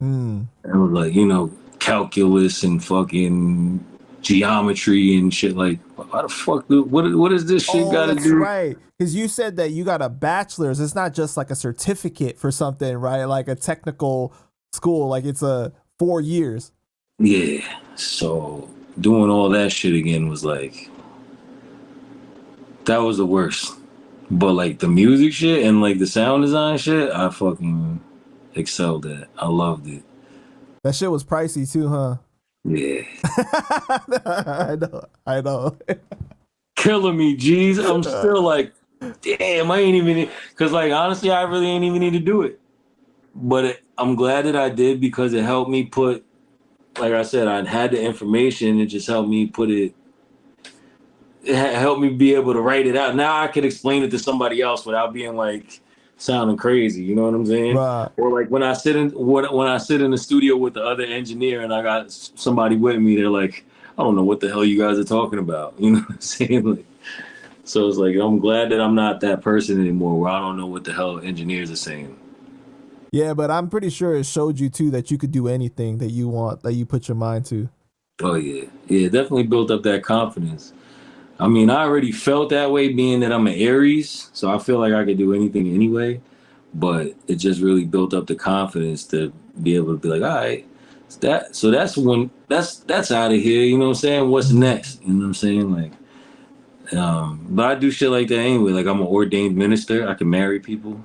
Mm. It was like, you know, calculus and fucking geometry and shit. Like, why the fuck? What is this shit Oh, got to that's do? right. Because you said that you got a bachelor's. It's not just like a certificate for something, right? Like a technical school. Like it's a 4 years. Yeah. So doing all that shit again was like, that was the worst. But like the music shit and like the sound design shit, I fucking excelled at. I loved it. That shit was pricey too, huh? Yeah. I know. I know. Killing me, G's. I'm still like, damn, I ain't even, because like honestly, I really ain't even need to do it. But I'm glad that I did, because it helped me put, like I said, I had the information. It just helped me put it. It helped me be able to write it out. Now I could explain it to somebody else without being like sounding crazy. You know what I'm saying? Right. Or like when I sit in the studio with the other engineer and I got somebody with me, they're like, I don't know what the hell you guys are talking about. You know what I'm saying? Like, so it's like, I'm glad that I'm not that person anymore where I don't know what the hell engineers are saying. Yeah, but I'm pretty sure it showed you too that you could do anything that you want, that you put your mind to. Oh yeah, yeah, definitely built up that confidence. I mean, I already felt that way being that I'm an Aries, so I feel like I could do anything anyway. But it just really built up the confidence to be able to be like, all right, that's when that's out of here. You know what I'm saying? What's next? You know what I'm saying? Like, but I do shit like that anyway. Like I'm an ordained minister. I can marry people.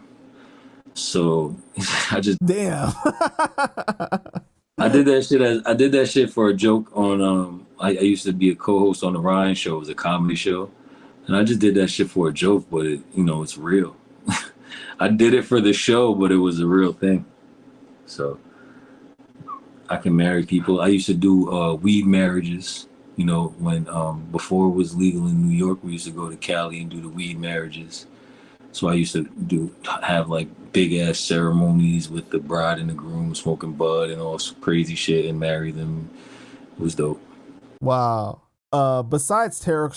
So I just Damn. I did that shit for a joke on I used to be a co-host on the Ryan show. It was a comedy show. And I just did that shit for a joke, but it, you know, it's real. I did it for the show, but it was a real thing. So I can marry people. I used to do weed marriages. You know, when before it was legal in New York, we used to go to Cali and do the weed marriages. So I used to have like big ass ceremonies with the bride and the groom smoking bud and all crazy shit and marry them. It was dope. Wow. Besides Terror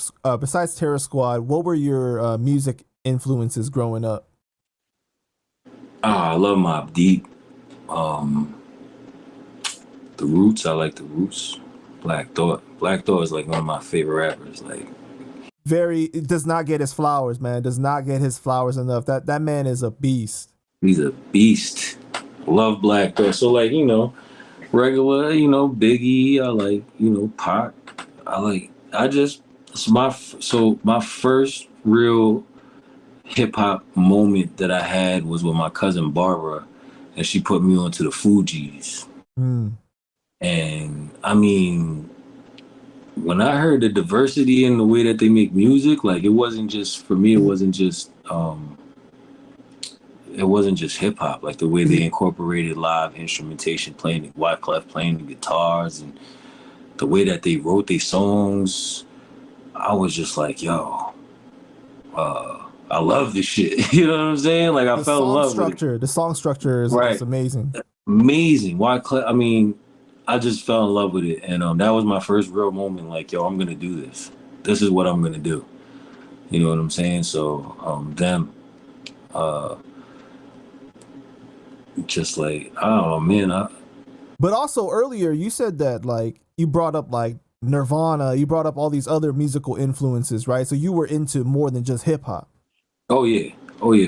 Squad, what were your music influences growing up? I love Mobb Deep. Um, the Roots, I like the Roots. Black Thought. Black Thought is like one of my favorite rappers. Like, Very, it does not get his flowers, man. Does not get his flowers enough. That man is a beast. he's a beast. Love Black Thought. So like, you know, regular, you know, Biggie. I like, you know, Pac. I just it's my first real hip hop moment that I had was with my cousin Barbara, and she put me onto the Fugees. Mm. And I mean, when I heard the diversity in the way that they make music, like it wasn't just for me. It wasn't just hip hop. Like the way they incorporated live instrumentation, playing the Wyclef playing the guitars, and the way that they wrote their songs. I was just like, yo, I love this shit. You know what I'm saying? Like I fell in love with it. The song structure is Right, amazing. amazing. Wyclef. I mean, I just fell in love with it, and that was my first real moment. Like, yo, I'm gonna do this. This is what I'm gonna do. You know what I'm saying? So, them, uh, just like, oh man, But also earlier you said that like you brought up like Nirvana, you brought up all these other musical influences, right? So you were into more than just hip hop. oh yeah,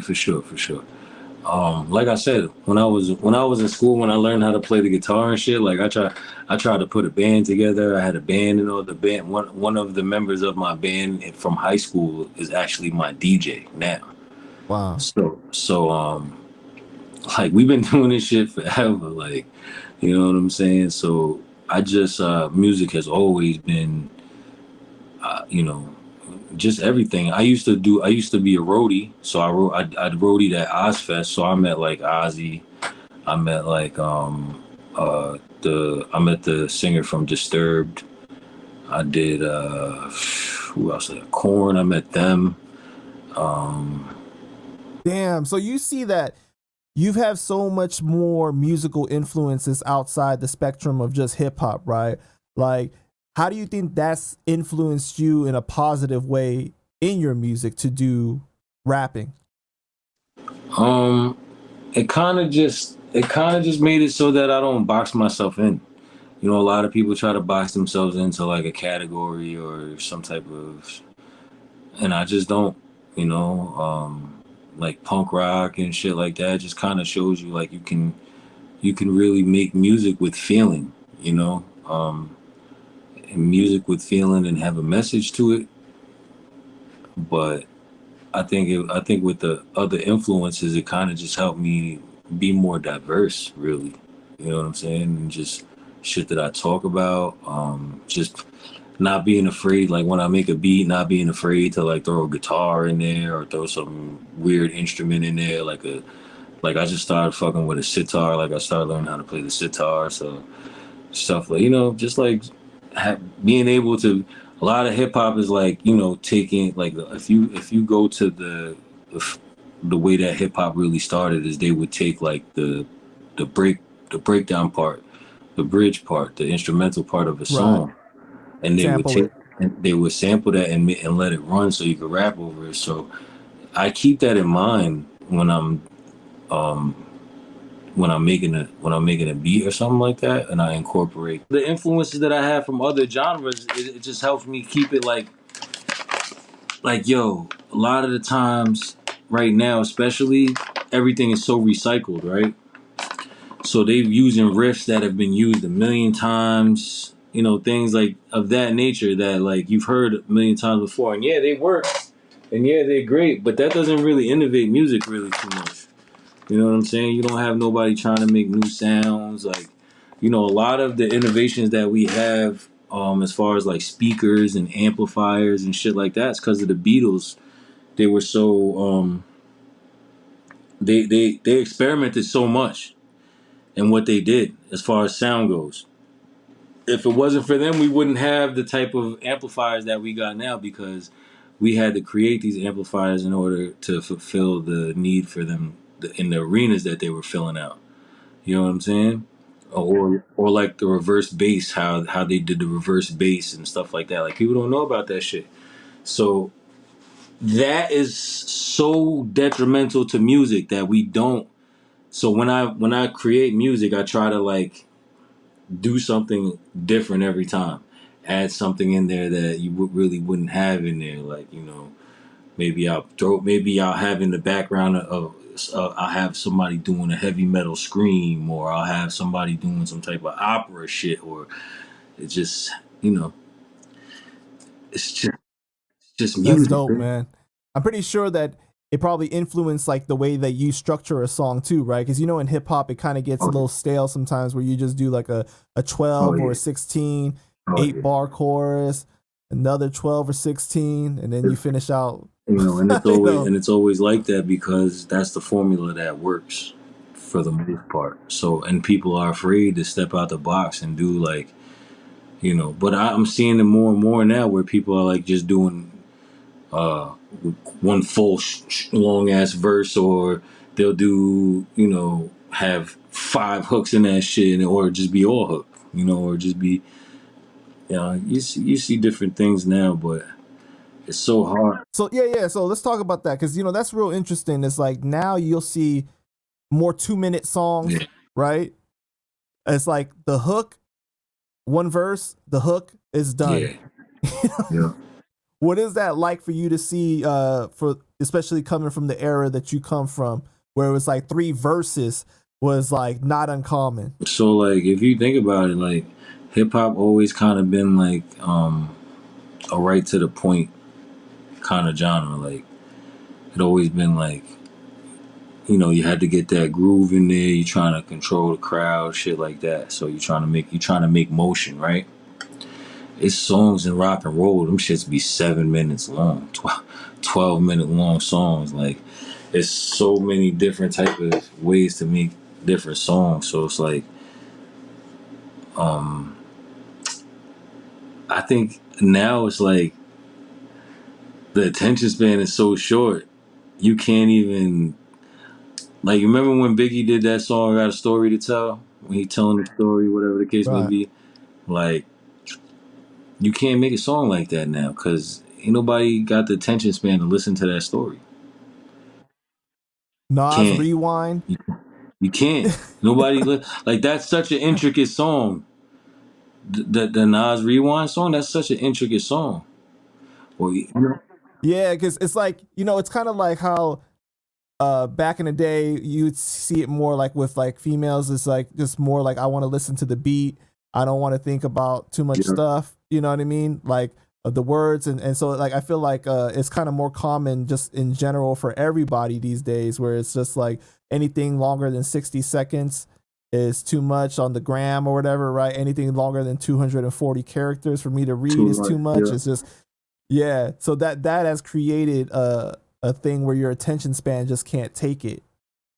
for sure, for sure. Like I said, when I was in school, when I learned how to play the guitar and shit, like I tried to put a band together. I had a band, and all the band. One of the members of my band from high school is actually my DJ now. Wow. So like we've been doing this shit forever, like, you know what I'm saying? So I just music has always been, you know, just everything. I used to be a roadie, so I roadied at Ozfest, so I met like Ozzy, I met like I met the singer from Disturbed. I did who else? Corn. I met them. Um, Damn. So you see that you've had so much more musical influences outside the spectrum of just hip hop, right? Like, how do you think that's influenced you in a positive way in your music to do rapping? um, it kind of just made it so that I don't box myself in. You know, a lot of people try to box themselves into like a category or some type of, and I just don't. You know, like punk rock and shit like that just kind of shows you like you can really make music with feeling. You know, and music with feeling and have a message to it. But I think with the other influences, it kind of just helped me be more diverse, really. You know what I'm saying? And just shit that I talk about. Just not being afraid, like when I make a beat, not being afraid to like throw a guitar in there or throw some weird instrument in there, like I just started fucking with a sitar. Like I started learning how to play the sitar, so stuff like just like being able to. A lot of hip hop is like taking like if you go to the way that hip hop really started is they would take like the break the breakdown part, the bridge part, the instrumental part of a Right. song, and they would Sample take it. and they would sample that and let it run so you could rap over it. So I keep that in mind um when I'm making a beat or something like that, and I incorporate the influences that I have from other genres. It just helps me keep it like yo. A lot of the times, right now, especially, everything is so recycled, right? So they're using riffs that have been used a million times. You know, things like of that nature that like you've heard a million times before, and yeah, they work, and yeah, they're great, but that doesn't really innovate music really too much. You know what I'm saying? You don't have nobody trying to make new sounds. Like, a lot of the innovations that we have, as far as like speakers and amplifiers and shit like that, is because of the Beatles. They were so they experimented so much in what they did as far as sound goes. If it wasn't for them, we wouldn't have the type of amplifiers that we got now because we had to create these amplifiers in order to fulfill the need for them in the arenas that they were filling out. You know what I'm saying? Or like the reverse bass, how they did the reverse bass and stuff like that. Like people don't know about that shit. So that is so detrimental to music that we don't. So when I create music, I try to like do something different every time. Add something in there that you really wouldn't have in there. Like maybe I'll have in the background of I'll have somebody doing a heavy metal scream, or I'll have somebody doing some type of opera shit, or it's just you know, it's just That's music, dope, man. man. I'm pretty sure that it probably influenced like the way that you structure a song too, right? Because in hip hop it kind of gets a Oh, little stale sometimes where you just do like a oh 12 or a yeah, 16, oh eight yeah. bar chorus, another 12 or 16, and then you It's, finish out. and it's you always know, and it's always like that because that's the formula that works for the most part. So and people are afraid to step out the box and do like But I'm seeing it more and more now where people are like just doing uh one full long ass verse, or they'll do have five hooks in that shit, or just be all hook, or just be you see different things now, but it's so hard. so yeah. So let's talk about that because that's real interesting. It's like now you'll see more 2-minute songs, Yeah, right? It's like the hook, one verse, the hook is done. yeah, yeah. What is that like for you to see for especially coming from the era that you come from where it was like three verses was like not uncommon. So like if you think about it, like hip hop always kind of been like a right to the point kind of genre. Like it always been like you had to get that groove in there. You're trying to control the crowd, shit like that. So you're trying to make motion, right? It's songs in rock and roll. Them shits be 7 minutes long, 12 minute long songs. Like it's so many different type of ways to make different songs. So it's like I think now it's like The attention span is so short. You can't even like. You remember when Biggie did that song? "Got a Story to Tell." When he telling the story, whatever the case may Right. be. Like you can't make a song like that now because ain't nobody got the attention span to listen to that story. Nas Can't. Rewind. You can't. Nobody like that's such an intricate song. The Nas Rewind song. That's such an intricate song. Well, Yeah, because it's like, it's kind of like how back in the day you'd see it more like with like females. It's like just more like I want to listen to the beat. I don't want to think about too much yeah, stuff. You know what I mean? Like the words and so like I feel like it's kind of more common just in general for everybody these days, where it's just like anything longer than 60 seconds is too much on the gram or whatever, right? Anything longer than 240 characters for me to read too is much. too much. Yeah. It's just yeah. So that has created a thing where your attention span just can't take it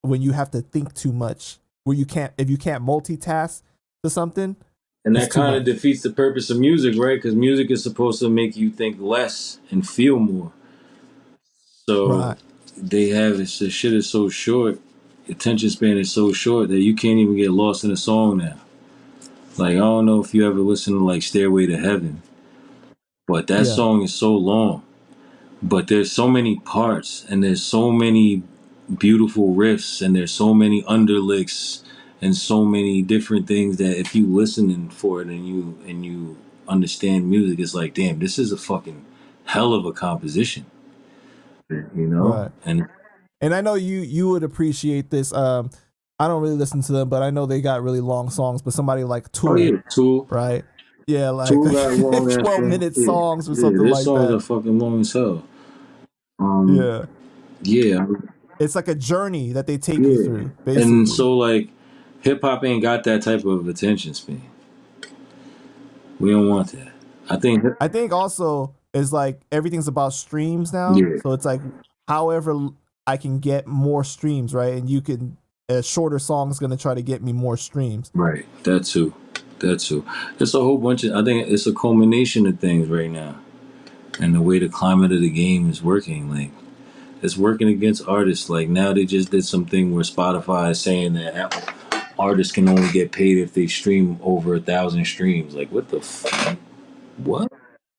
when you have to think too much. Where you can't if you can't multitask to something, And it's that too kind of much. defeats the purpose of music, right? Because music is supposed to make you think less and feel more. So Right. they have it. The shit is so short. Attention span is so short that you can't even get lost in a song now. Like I don't know if you ever listen to like "Stairway to Heaven," but that Yeah. song is so long. But there's so many parts, and there's so many beautiful riffs, and there's so many underlicks, and so many different things that if you listening for it and you understand music, it's like, damn, this is a fucking hell of a composition, you know? Right. And And I know you would appreciate this. I don't really listen to them, but I know they got really long songs. But somebody like oh Tool, yeah, Tool, right? Yeah, like Tool got long ass 12-minute songs. Yeah, songs or yeah, something their like songs are that. fucking long as hell. Um, Yeah, yeah, it's like a journey that they take you yeah, through, and basically. so like, hip hop ain't got that type of attention span. We don't want that. I think, I think also is like everything's about streams now. yeah, So it's like however I can get more streams, right? And you can a shorter song is gonna try to get me more streams. right. That too. That too. It's a whole bunch of. I think it's a culmination of things right now, and the way the climate of the game is working. Like it's working against artists. Like now they just did something where Spotify is saying that artists can only get paid if they stream over 1,000 streams. Like what the what?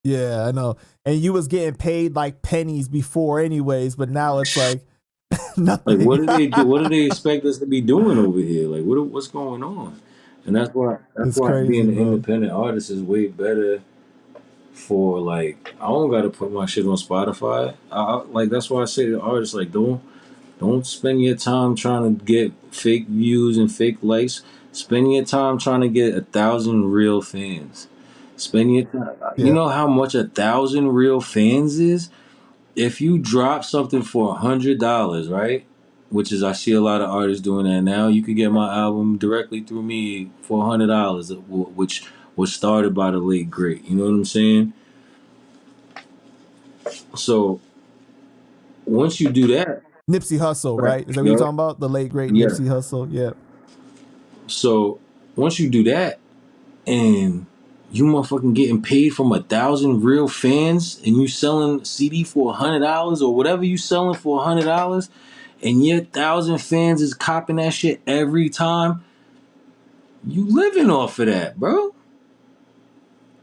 Yeah, I know. And you was getting paid like pennies before anyways, but now it's like Like what nothing. do they do? What do they expect us to be doing over here? Like what's going on? And that's It's why crazy, being an bro. independent artist is way better for like I don't gotta put my shit on Spotify. Like that's why I say to artists like don't spend your time trying to get fake views and fake likes. Spend your time trying to get 1,000 real fans. Spend your time. You Yeah. know how much 1,000 real fans is? If you drop something for $100, right? Which is I see a lot of artists doing that now. You could get my album directly through me for $100, which was started by the late great. You know what I'm saying? So once you do that, Nipsey Hussle, right? right? Is that what you're Yep. talking about? The late great Yeah. Nipsey Hussle. Yeah. So once you do that, and you motherfucking getting paid from 1,000 real fans, and you selling CD for $100 or whatever you selling for $100, and your 1,000 fans is copping that shit every time, you living off of that, bro.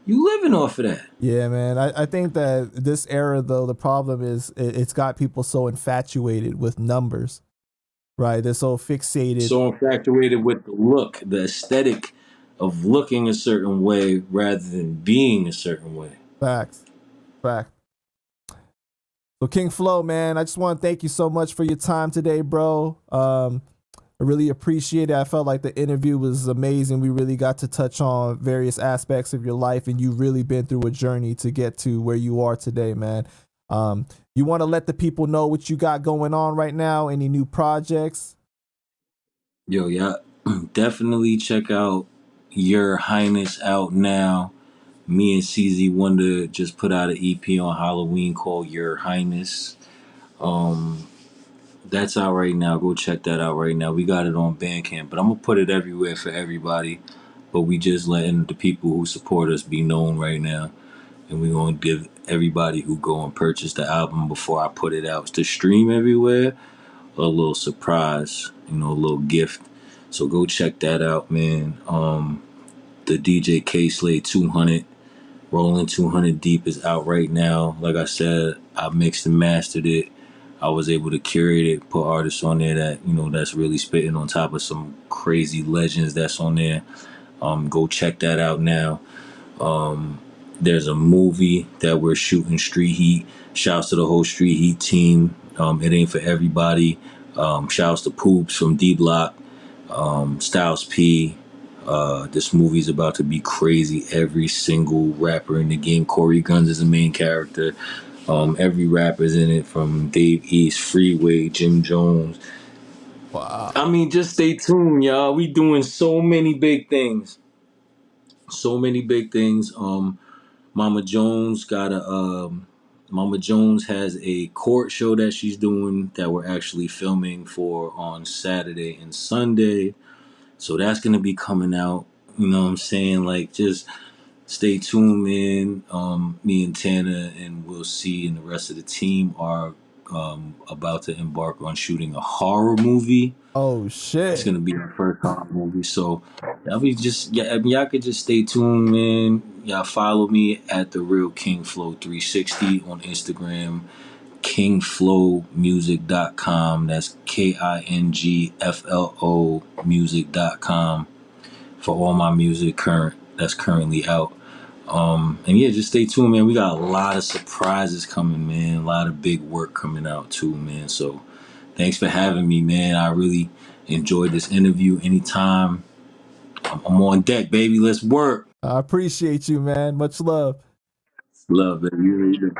You living off of that. Yeah, man. I think that this era though, the problem is it's got people so infatuated with numbers, right? They're so fixated. So infatuated with the look, the aesthetic of looking a certain way rather than being a certain way. Facts. Fact. So King F.L.O, man, I just want to thank you so much for your time today, bro. I really appreciate it. I felt like the interview was amazing. We really got to touch on various aspects of your life, and you've really been through a journey to get to where you are today, man. You want to let the people know what you got going on right now? Any new projects? Yo, yeah, definitely check out Your Highness out now. Me and CZ Wonder just put out an EP on Halloween called Your Highness. Um, that's out right now. Go check that out right now. We got it on Bandcamp, but I'm gonna put it everywhere for everybody. But we just letting the people who support us be known right now. and we're gonna give everybody who go and purchase the album before I put it out to stream everywhere a little surprise, a little gift. So go check that out, man. The DJ K Slade 200, Rolling 200 Deep is out right now. Like I said, I mixed and mastered it. I was able to curate it, put artists on there that that's really spitting on top of some crazy legends that's on there. Go check that out now. There's a movie that we're shooting, Street Heat. Shouts to the whole Street Heat team. It ain't for everybody. Shouts to Poops from D Block, Styles P. This movie's about to be crazy. Every single rapper in the game. Corey Guns is the main character. Every rapper's in it, from Dave East, Freeway, Jim Jones. Wow. I mean, just stay tuned, y'all. We doing so many big things. So many big things. Mama Jones got a Mama Jones has a court show that she's doing that we're actually filming for on Saturday and Sunday. So that's gonna be coming out. You know what I'm saying? Like, just stay tuned, man. Me and Tana and Will C and the rest of the team are about to embark on shooting a horror movie. Oh It's shit. gonna be our first horror movie. So y'all be just, yeah, I mean, y'all could just stay tuned, man. Y'all follow me at the Real King Flow 360 on Instagram. KingFlowMusic.com. That's KINGFLO music.com for all my music that's currently out. And yeah, just stay tuned, man. We got a lot of surprises coming, man. A lot of big work coming out too, man. So thanks for having me, man. I really enjoyed this interview. Anytime, I'm on deck, baby. Let's work. I appreciate you, man. Much love. Love, baby. You really do.